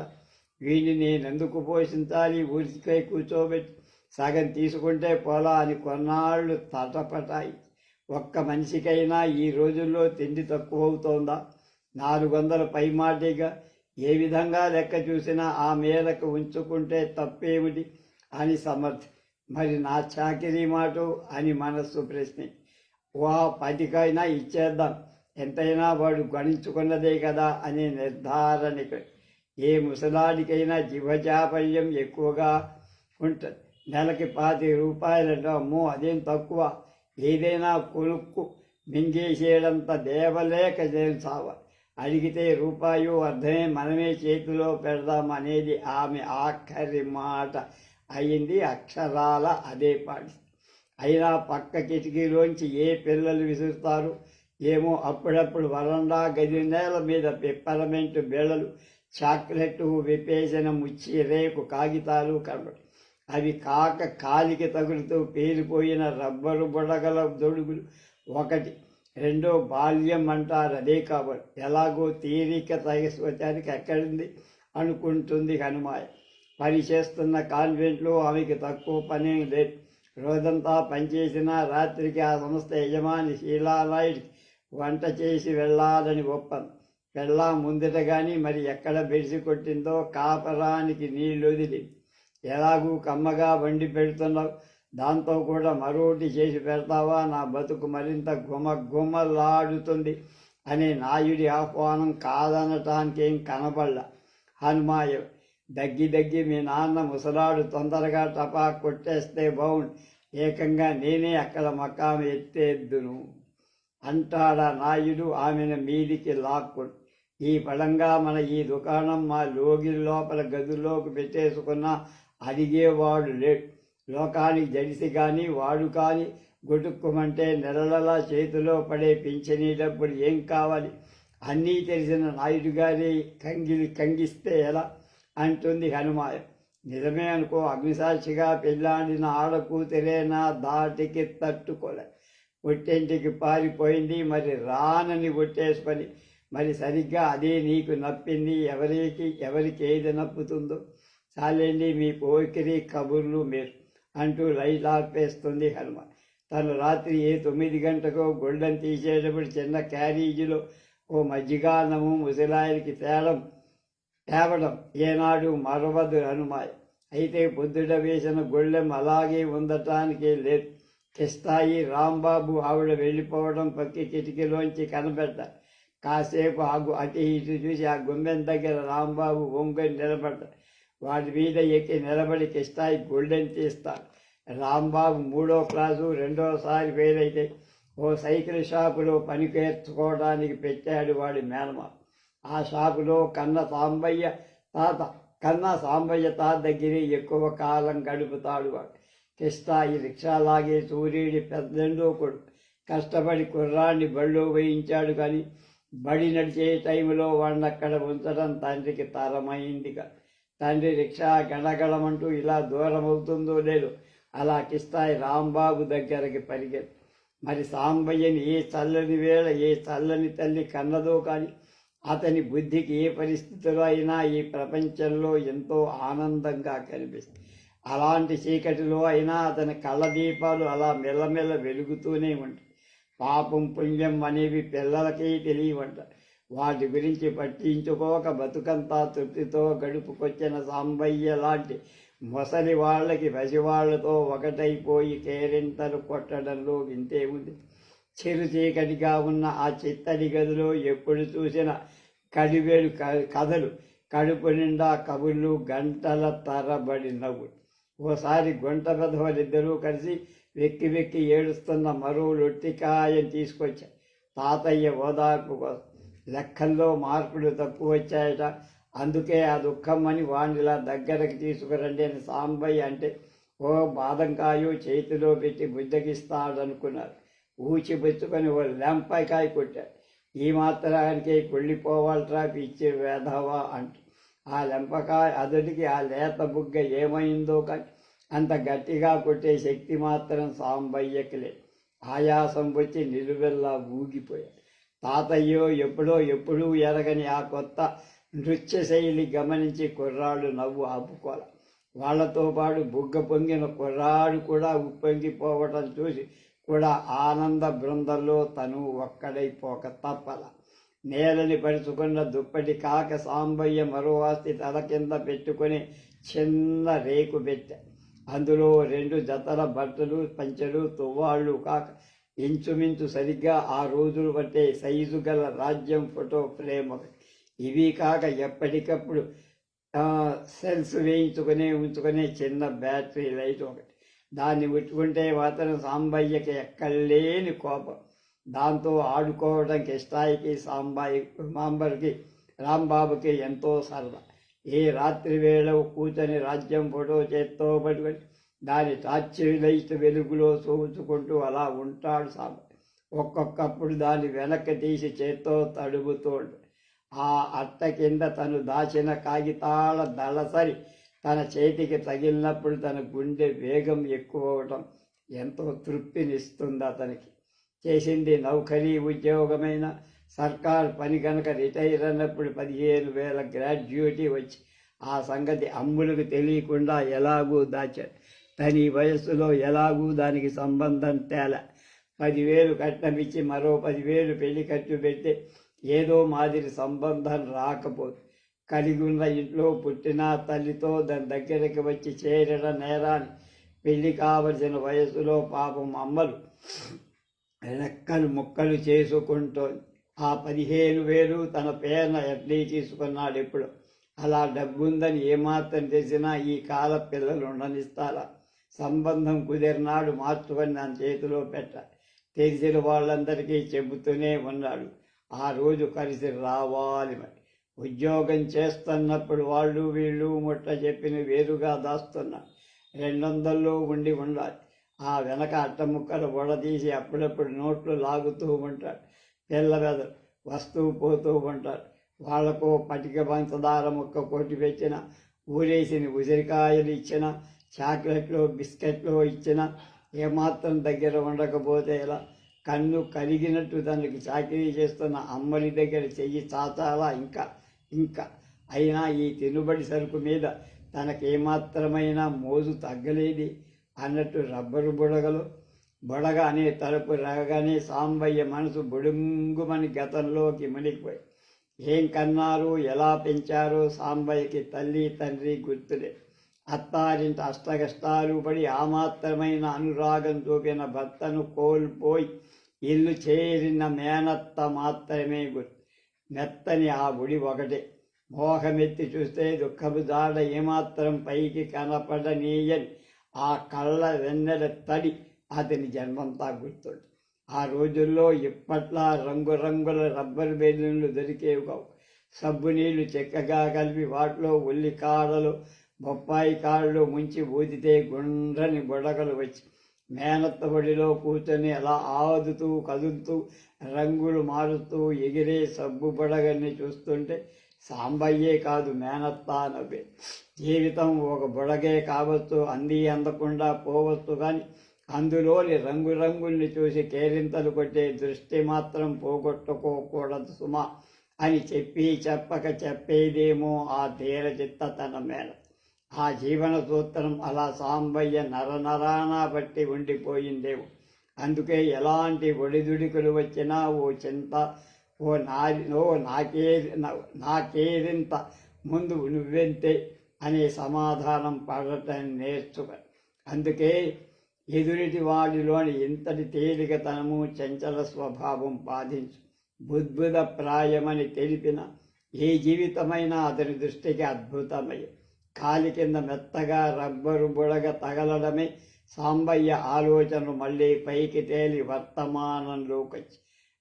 వీడిని నేనెందుకు పోషించాలి? ఊరికై కూర్చోబెట్టి సగం తీసుకుంటే పోలా అని కొన్నాళ్ళు తటపటాయి. ఒక్క మనిషికైనా ఈ రోజుల్లో తిండి తక్కువ అవుతోందా? 400 పైమాటిగా ఏ విధంగా లెక్క చూసినా ఆ మేరకు ఉంచుకుంటే తప్పేమిటి అని సమర్థి. మరి నా చాకిరీ మాట అని మనస్సు ప్రశ్న. 10కైనా ఇచ్చేద్దాం, ఎంతైనా వాడు గణించుకున్నదే కదా అనే నిర్ధారణకి. ఏ ముసలాడికైనా జీవచాపల్యం ఎక్కువగా ఉంటుంది. నెలకి 25 రూపాయలంటే అమ్మో అదేం తక్కువ. ఏదైనా కొనుక్కు మింగేసేయడంత దేవలేక సావాలి. అడిగితే రూపాయో అర్థమే మనమే చేతిలో పెడదామనేది ఆమె ఆఖరి మాట అయింది. అక్షరాల అదే పాటి. అయినా పక్క కిటికీలోంచి ఏ పిల్లలు విసురుతారు ఏమో. అప్పుడప్పుడు వరండా గది నేల మీద పెప్పరమెంటు బిళ్ళలు, చాక్లెట్, విపేసిన ముచ్చి రేకు కాగితాలు కనబడి, అవి కాక కాలికి తగులుతూ పేలిపోయిన రబ్బరు బుడగల దొడుగులు. 1, 2 బాల్యం అంటారు అదే కాబట్టి. ఎలాగో తీరిక తగస్వచానికి ఎక్కడింది అనుకుంటుంది హనుమాయ. పని చేస్తున్న కాన్వెంట్లో ఆమెకి తక్కువ పని లేదు. రోజంతా పనిచేసినా రాత్రికి ఆ సంస్థ యజమాని శీలానాయుడికి వంట చేసి వెళ్ళాలని ఒప్పందం. పెళ్ళాం ముందట కానీ మరి ఎక్కడ బెడిసి కొట్టిందో కాపరానికి నీళ్ళు వదిలి. ఎలాగూ కమ్మగా వండి పెడుతున్నావు, దాంతో కూడా మరోటి చేసి పెడతావా? నా బతుకు మరింత గుమగుమలాడుతుంది అనే నాయుడి ఆహ్వానం కాదనటానికేం కనబడలా. హనుమాయ దగ్గి మీ నాన్న ముసలాడు తొందరగా టపా కొట్టేస్తే బాగుండు, ఏకంగా నేనే అక్కడ మకాం ఎత్తేద్దును అంటాడా నాయుడు ఆమెను మీదికి లాక్కుంటు. ఈ పడంగా మన ఈ దుకాణం మా లోగి లోపల గదుల్లోకి పెట్టేసుకున్నా అడిగేవాడు లేడు. లోకానికి జడిసి కానీ వాడు కానీ గుటుక్కుమంటే నెలలా చేతిలో పడే పింఛనీ డబ్బులు ఏం కావాలి? అన్నీ తెలిసిన నాయుడు గారి కంగిస్తే ఎలా? అంటుంది హనుమాయం. నిజమే అనుకో, అగ్నిసాక్షిగా పెళ్ళాడిన ఆడకూతురేనా దాటికి తట్టుకోలే. పుట్టింటికి పారిపోయింది, మరి రానని ఒట్టేసుకొని. మరి సరిగ్గా అదే నీకు నప్పింది. ఎవరికి ఏది నప్పుతుందో చాలండి మీ పోకిరి కబుర్లు మీరు అంటూ లైట్ ఆర్పేస్తుంది హనుమ. తను రాత్రి 9 గంటకో గొడ్డని తీసేటప్పుడు చిన్న క్యారేజీలో ఓ మజ్జిగాన్నము ముసలాయనికి తేవడం ఏనాడు మరవదు హనుమాయ. అయితే పొద్దుట వేసిన గొళ్ళెం అలాగే ఉండటానికి లేదు. కిస్తాయి రాంబాబు ఆవిడ వెళ్ళిపోవడం పక్కి కిటికీలోంచి కనబెట్ట. కాసేపు ఆగు అటు ఇటు చూసి ఆ గుమ్మెం దగ్గర రాంబాబు వంగని నిలబడ్డ. వాటి మీద ఎక్కి నిలబడి కిస్తాయి గొళ్ళెం తీస్తాడు. రాంబాబు 3వ క్లాసు, 2వసారి ఫెయిల్ అయితే ఓ సైకిల్ షాపులో పనికేర్చుకోవడానికి పెట్టాడు వాడి మేనమా. ఆ షాపులో కన్న సాంబయ్య తాత దగ్గర ఎక్కువ కాలం గడుపుతాడు వాడు. కిస్తాయి రిక్షాలాగే సూర్యుడి పెద్దెండో కొడుకు. కష్టపడి కుర్రాన్ని బడిలో వేయించాడు, కానీ బడి నడిచే టైంలో వాడిని అక్కడ ఉంచడం తండ్రికి తరమైందిగా. తండ్రి రిక్షా గడగడమంటూ ఇలా దూరం అవుతుందో లేదో అలా కిస్తాయి రాంబాబు దగ్గరికి పరిగెత్తి. మరి సాంబయ్యని ఏ చల్లని వేళ ఏ చల్లని తల్లి కన్నదో కానీ అతని బుద్ధికి ఏ పరిస్థితిలో అయినా ఈ ప్రపంచంలో ఎంతో ఆనందంగా కనిపిస్తుంది. అలాంటి చీకటిలో అయినా అతని కళ్ళ దీపాలు అలా మెల్లమెల్ల వెలుగుతూనే ఉంటాయి. పాపం పుణ్యం అనేవి పిల్లలకే తెలియవంట. వాటి గురించి పట్టించుకోక బతుకంతా తృప్తితో గడుపుకొచ్చిన సాంబయ్య లాంటి ముసలి వాళ్ళకి పసివాళ్లతో ఒకటైపోయి కేరింతలు కొట్టడంలో వింతే ఉంది. చిరు చీకటిగా ఉన్న ఆ చిత్తడి గదిలో ఎప్పుడు చూసిన కడివేలు కథలు, కడుపు నిండా కబుర్లు, గంటల తరబడి నవ్వులు. ఓసారి గుంట పెదవులిద్దరూ కలిసి వెక్కి వెక్కి ఏడుస్తున్న మరో లొట్టికాయని తీసుకొచ్చారు తాతయ్య ఓదార్పు కోసం. లెక్కల్లో మార్పులు తక్కువ వచ్చాయట, అందుకే ఆ దుఃఖం అని వాణిలా దగ్గరకు తీసుకురండి అని సాంబయ్య అంటే ఓ బాదంకాయ చేతిలో పెట్టి బుద్ధగిస్తాడనుకున్నారు. ఊచిపుచ్చుకొని ఓ లెంపకాయ కొట్టాడు. ఈ మాత్రానికే కొళ్ళిపోవాలట్రా పిచ్చి వేధవా అంటూ. ఆ లెంపకాయ అతడికి ఆ లేత బుగ్గ ఏమైందో కానీ అంత గట్టిగా కొట్టే శక్తి మాత్రం సాంబయ్యకి లేదు. ఆయాసం వచ్చి నిలువెల్లా ఊగిపోయాడు. తాతయ్యో ఎప్పుడూ ఎరగని ఆ కొత్త నృత్య శైలి గమనించి కుర్రాళ్ళు నవ్వు ఆపుకోవాలి. వాళ్లతో పాటు బుగ్గ పొంగిన కుర్రాడు కూడా ఉప్పొంగిపోవటం చూసి కూడా ఆనంద బృందంలో తను ఒక్కడైపోక తప్పల. నేలని పరుచుకున్న దుప్పటి కాక సాంబయ్య మరో ఆస్తి తల కింద పెట్టుకుని చిన్న రేకు పెట్టా. అందులో 2 జతల బట్టలు, పంచెలు, తువ్వాళ్ళు కాక ఇంచుమించు సరిగ్గా ఆ రోజులు పట్టే సైజు గల రాజ్యం ఫోటో ఫ్రేమ్ ఒకటి. ఇవి కాక ఎప్పటికప్పుడు సెల్స్ ఉంచుకునే చిన్న బ్యాటరీ లైట్ ఒకటి. దాన్ని ముట్టుకుంటే మాత్రం సాంబయ్యకి ఎక్కలేని కోపం. దాంతో ఆడుకోవడానికి కిస్తాయికి రాంబాబుకి ఎంతో సరదా. ఏ రాత్రి వేళ కూర్చొని రాజ్యం ఫోటో చేత్తో పట్టుకొని దాని టార్చ్ లైట్ వెలుగులో చూచుకుంటూ అలా ఉంటాడు సాంబయ్య. ఒక్కొక్కప్పుడు దాన్ని వెనక్కి తీసి చేత్తో తడుపుతూ ఆ అట్ట కింద తను దాచిన కాగితాల దళసరి తన చేతికి తగిలినప్పుడు తన గుండె వేగం ఎక్కువ అవటం ఎంతో తృప్తినిస్తుంది అతనికి. చేసింది నౌకరీ ఉద్యోగమైన సర్కార్ పని కనుక రిటైర్ అన్నప్పుడు 15,000 గ్రాడ్యుయేటీ వచ్చి ఆ సంగతి అమ్ములకు తెలియకుండా ఎలాగూ దాచాడు. తన వయస్సులో ఎలాగూ దానికి సంబంధం తేల. 10,000 కట్నమిచ్చి మరో 10,000 పెళ్లి ఖర్చు పెడితే ఏదో మాదిరి సంబంధం రాకపోదు. కలిగి ఉన్న ఇంట్లో పుట్టిన తల్లితో దాని దగ్గరికి వచ్చి చేరడం నేరాన్ని పెళ్లి కావలసిన వయసులో పాపం అమ్మలు రెక్కలు ముక్కలు చేసుకుంటోంది. ఆ 15,000 తన పేరున ఎఫ్డీ తీసుకున్నాడు ఎప్పుడు. అలా డబ్బుందని ఏమాత్రం తెలిసినా ఈ కాల పిల్లలు ఉండనిస్తారా? సంబంధం కుదిరినాడు మార్చుకొని నా చేతిలో పెట్టాలి. తెలిసిన వాళ్ళందరికీ చెబుతూనే ఉన్నాడు, ఆ రోజు కలిసి రావాలి. మరి ఉద్యోగం చేస్తున్నప్పుడు వాళ్ళు వీళ్ళు ముట్ట చెప్పిన వేరుగా దాస్తున్నారు. 200లో ఉండాలి. ఆ వెనక అట్టముక్కలు వడదీసి అప్పుడప్పుడు నోట్లు లాగుతూ ఉంటాడు. పిల్ల వెదలు వస్తూ పోతూ ఉంటాడు. వాళ్లకు పటిక పంచదార ముక్క కొట్టి పెట్టిన, ఊరేసిన ఉసిరికాయలు ఇచ్చిన, చాక్లెట్లు బిస్కెట్లు ఇచ్చిన ఏమాత్రం దగ్గర ఉండకపోతే ఎలా? కన్ను కరిగినట్టు తనకి చాకరీ చేస్తున్న అమ్మని దగ్గర చెయ్యి చాచాలా ఇంకా ఇంకా? అయినా ఈ తినుబడి సరుకు మీద తనకేమాత్రమైనా మోజు తగ్గలేది అన్నట్టు రబ్బరు బుడగలు బొడగ అనే తలుపు రాగానే సాంబయ్య మనసు బుడుంగుమని గతంలోకి మునిగిపోయి. ఏం కన్నారు, ఎలా పెంచారో సాంబయ్యకి తల్లి తండ్రి గుర్తులే. అత్తారింట అష్టకష్టాలు పడి ఆ మాత్రమైన అనురాగం చూపిన భర్తను కోల్పోయి ఇల్లు చేరిన మేనత్త మాత్రమే గుర్తు. మెత్తని ఆ గుడి ఒకటే. మోహమెత్తి చూస్తే దుఃఖపు జాడ ఏమాత్రం పైకి కనపడనీయని ఆ కళ్ళ వెన్నెల తడి అతని జన్మంతా గుర్తుంది. ఆ రోజుల్లో ఇప్పట్లా రంగురంగుల రబ్బరు బెలూన్లు దొరికేవి కావు. సబ్బు నీళ్లు చెక్కగా కలిపి వాటిలో ఉల్లి కాడలు బొప్పాయి కాళ్ళు ముంచి ఊదితే గుండ్రని బుడగలు వచ్చి మేనత్త ఒడిలో కూర్చొని అలా ఆదుతూ కదులుతూ రంగులు మారుతూ ఎగిరే సబ్బు బుడగల్ని చూస్తుంటే సాంబయ్యే కాదు మేనత్తా నవ్వే. జీవితం ఒక బుడగే కావచ్చు, అంది అందకుండా పోవచ్చు, కానీ అందులోని రంగురంగుల్ని చూసి కేరింతలు కొట్టే దృష్టి మాత్రం పోగొట్టుకోకూడదు సుమా అని చెప్పి చెప్పక చెప్పేదేమో ఆ ధీరచిత్త తన మేన. ఆ జీవన సూత్రం అలా సాంబయ్య నరనరాన బట్టి ఉండిపోయిందేమో. అందుకే ఎలాంటి ఒడిదుడికులు వచ్చినా ఓ చింత, నాకేరింత ముందు నువ్వెంతే అనే సమాధానం పడటం నేర్చుక. అందుకే ఎదురిటి వాడిలోని ఇంతటి తేలికతనము చంచల స్వభావం బాధించు. బుద్భుత ప్రాయమని తెలిపిన ఏ జీవితమైనా అతని దృష్టికి అద్భుతమయ్య. కాలి కింద మెత్తగా రబ్బరు బుడగ తగలడమే సాంబయ్య ఆలోచనలు మళ్ళీ పైకి తేలి వర్తమానంలోకొచ్చి.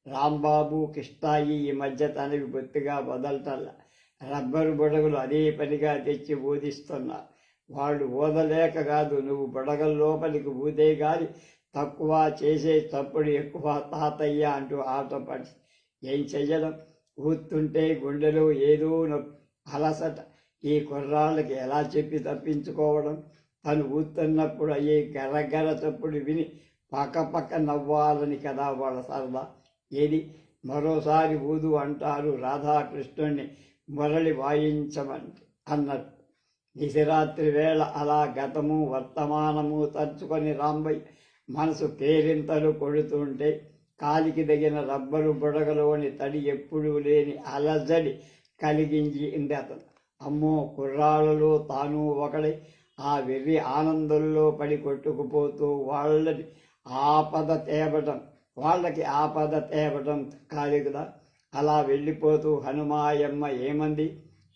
రాంబాబు కిష్టాయి ఈ మధ్య తనవి బొత్తిగా వదలటల్లా. రబ్బరు బుడగలు అదే పనిగా తెచ్చి ఊదిస్తున్నారు. వాళ్ళు ఊదలేక కాదు, నువ్వు బుడగల లోపలికి ఊదే గాలి తక్కువ, చేసే తప్పుడు ఎక్కువ తాతయ్య అంటూ ఆటపడి. ఏం చెయ్యడం? ఊతుంటే గుండెలో ఏదో అలసట. ఈ కుర్రాళ్ళకి ఎలా చెప్పి తప్పించుకోవడం? తను ఊతున్నప్పుడు అయ్యే గరగర చప్పుడు విని పక్క నవ్వాలని కదా వాళ్ళ సరదా. ఏది మరోసారి ఊదు అంటారు రాధాకృష్ణుణ్ణి మురళి వాయించమని అన్నట్టు. నిశిరాత్రి వేళ అలా గతము వర్తమానము తలుచుకొని రాంబయ్య మనసు కేరింతలు కొడుతుంటే కాలికి తగిన రబ్బరు బుడగలోని తడి ఎప్పుడూ లేని అలజడి కలిగించింది అతను. అమ్మో, కుర్రాళ్ళలో తాను ఒకడై ఆ వెర్రి ఆనందంలో పడి కొట్టుకుపోతూ వాళ్ళకి ఆపద తేవటం కాదు కదా. అలా వెళ్ళిపోతూ హనుమాయమ్మ ఏమంది?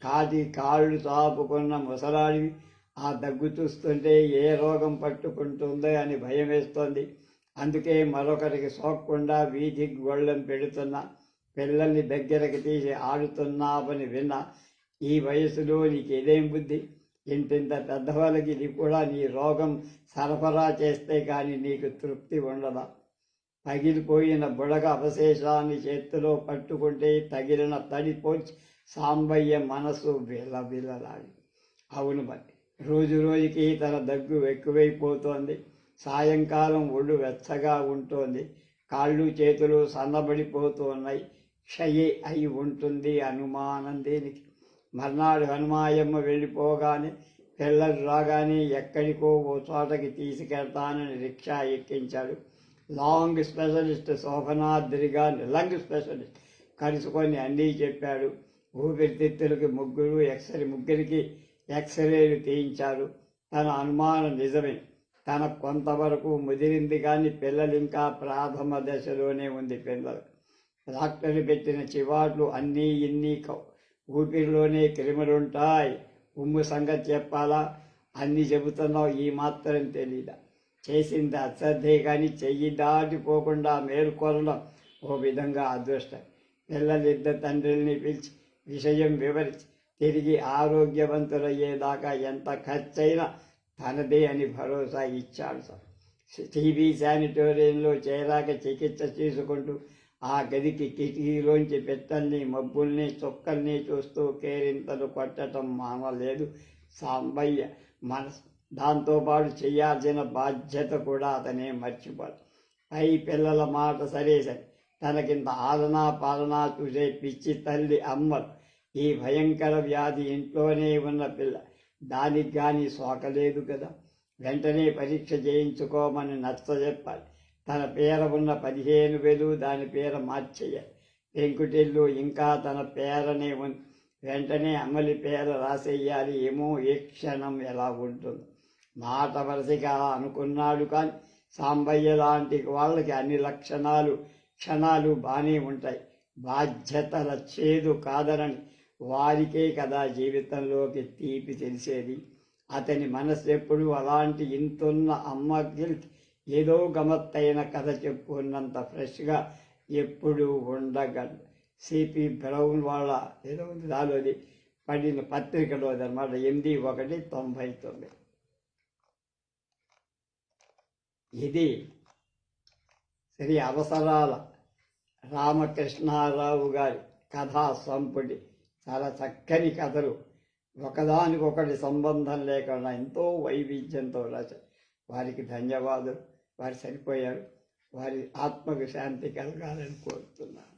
కాళ్ళు చాపుకున్న ముసలాడివి, ఆ దగ్గు చూస్తుంటే ఏ రోగం పట్టుకుంటుందో అని భయం వేస్తోంది. అందుకే మరొకరికి సోకకుండా వీధి గొళ్ళెం పెడుతున్నా. పిల్లల్ని దగ్గరకు తీసి ఆడుతున్నావని విన్నా. ఈ వయసులో నీకేదేం బుద్ధి? ఇంతింత పెద్దవాళ్ళకి ఇది కూడా నీ రోగం సరఫరా చేస్తే కానీ నీకు తృప్తి ఉండదా? పగిలిపోయిన బుడగ అవశేషాన్ని చేతిలో పట్టుకుంటే తగిలిన తడి పోల్చి సాంబయ్య మనసు విలవిలలాడి. అవును మరి, రోజు రోజుకి తన దగ్గు ఎక్కువైపోతోంది. సాయంకాలం ఒళ్ళు వెచ్చగా ఉంటోంది. కాళ్ళు చేతులు సన్నబడిపోతున్నాయి. క్షయే అయి ఉంటుంది, అనుమానం దేనికి? మర్నాడు హనుమాయమ్మ వెళ్ళిపోగానే పిల్లలు రాగానే ఎక్కడికో ఓ చోటకి తీసుకెళ్తానని రిక్షా ఎక్కించాడు. లంగ్ స్పెషలిస్ట్ కలుసుకొని అన్నీ చెప్పాడు. ఊపిరితిత్తులకి ముగ్గురికి ఎక్స్రేలు తీయించారు. తన అనుమానం నిజమే. తనకు కొంతవరకు ముదిరింది, కానీ పిల్లలు ఇంకా ప్రాథమ దశలోనే ఉంది. పిల్లలు డాక్టర్లు పెట్టిన చివాట్లు అన్నీ ఇన్ని ఊపిరిలోనే క్రిములుంటాయి. ఉమ్ము సంగతి చెప్పాలా? అన్నీ చెబుతున్నావు, ఈ మాత్రం తెలీదా? చేసింది అశ్రద్ధే కానీ చెయ్యి దాటిపోకుండా మేల్కొనడం ఓ విధంగా అదృష్టం. పిల్లలిద్దరు తండ్రుల్ని పిలిచి విషయం వివరించి తిరిగి ఆరోగ్యవంతులయ్యేదాకా ఎంత ఖర్చైనా తనదే అని భరోసా ఇచ్చాడు. టీబీ శానిటోరియంలో చేరాక చికిత్స తీసుకుంటూ ఆ గదికి కిటికీలోంచి పెట్టల్ని మబ్బుల్ని చుక్కల్ని చూస్తూ కేరింతలు కొట్టడం మానలేదు సాంబయ్య మనసు. దాంతోపాటు చేయాల్సిన బాధ్యత కూడా అతనే మర్చిపోడు. పై పిల్లల మాట సరే సరే, తనకింత ఆలనా పాలనా చూసే పిచ్చి తల్లి అమ్మలు. ఈ భయంకర వ్యాధి ఇంట్లోనే ఉన్న పిల్ల, దానికి కానీ సోకలేదు కదా. వెంటనే పరీక్ష చేయించుకోమని నచ్చజెప్పాలి. తన పేర ఉన్న 15,000 దాని పేర మార్చేయాలి. పెంకుటిల్లు ఇంకా తన పేరనే ఉంది. వెంటనే అమలి పేర రాసేయాలి. ఏమో ఏ క్షణం ఎలా ఉంటుంది. మాట వరసగా అలా అనుకున్నాడు. కానీ సాంబయ్య లాంటి వాళ్ళకి అన్ని క్షణాలు బాగానే ఉంటాయి. బాధ్యతల చేదు కాదనని వారికే కదా జీవితంలోకి తీపి తెలిసేది. అతని మనసు ఎప్పుడు అలాంటి ఇంతున్న అమ్మకి ఏదో గమత్తైన కథ చెప్పుకున్నంత ఫ్రెష్గా ఎప్పుడు ఉండగలడు. సిపి బ్రౌన్ వాళ్ళ ఏదో దానిలోది పడిన పత్రికలో అనమాట 8/1/99. ఇది శ్రీ అవసరాల రామకృష్ణారావు గారి కథా సంపుటి. చాలా చక్కని కథలు, ఒకదానికొకటి సంబంధం లేకుండా ఎంతో వైవిధ్యంతో రాశారు. వారికి ధన్యవాదాలు. వారు చనిపోయారు. వారి ఆత్మకు శాంతి కలగాలని కోరుతున్నాను.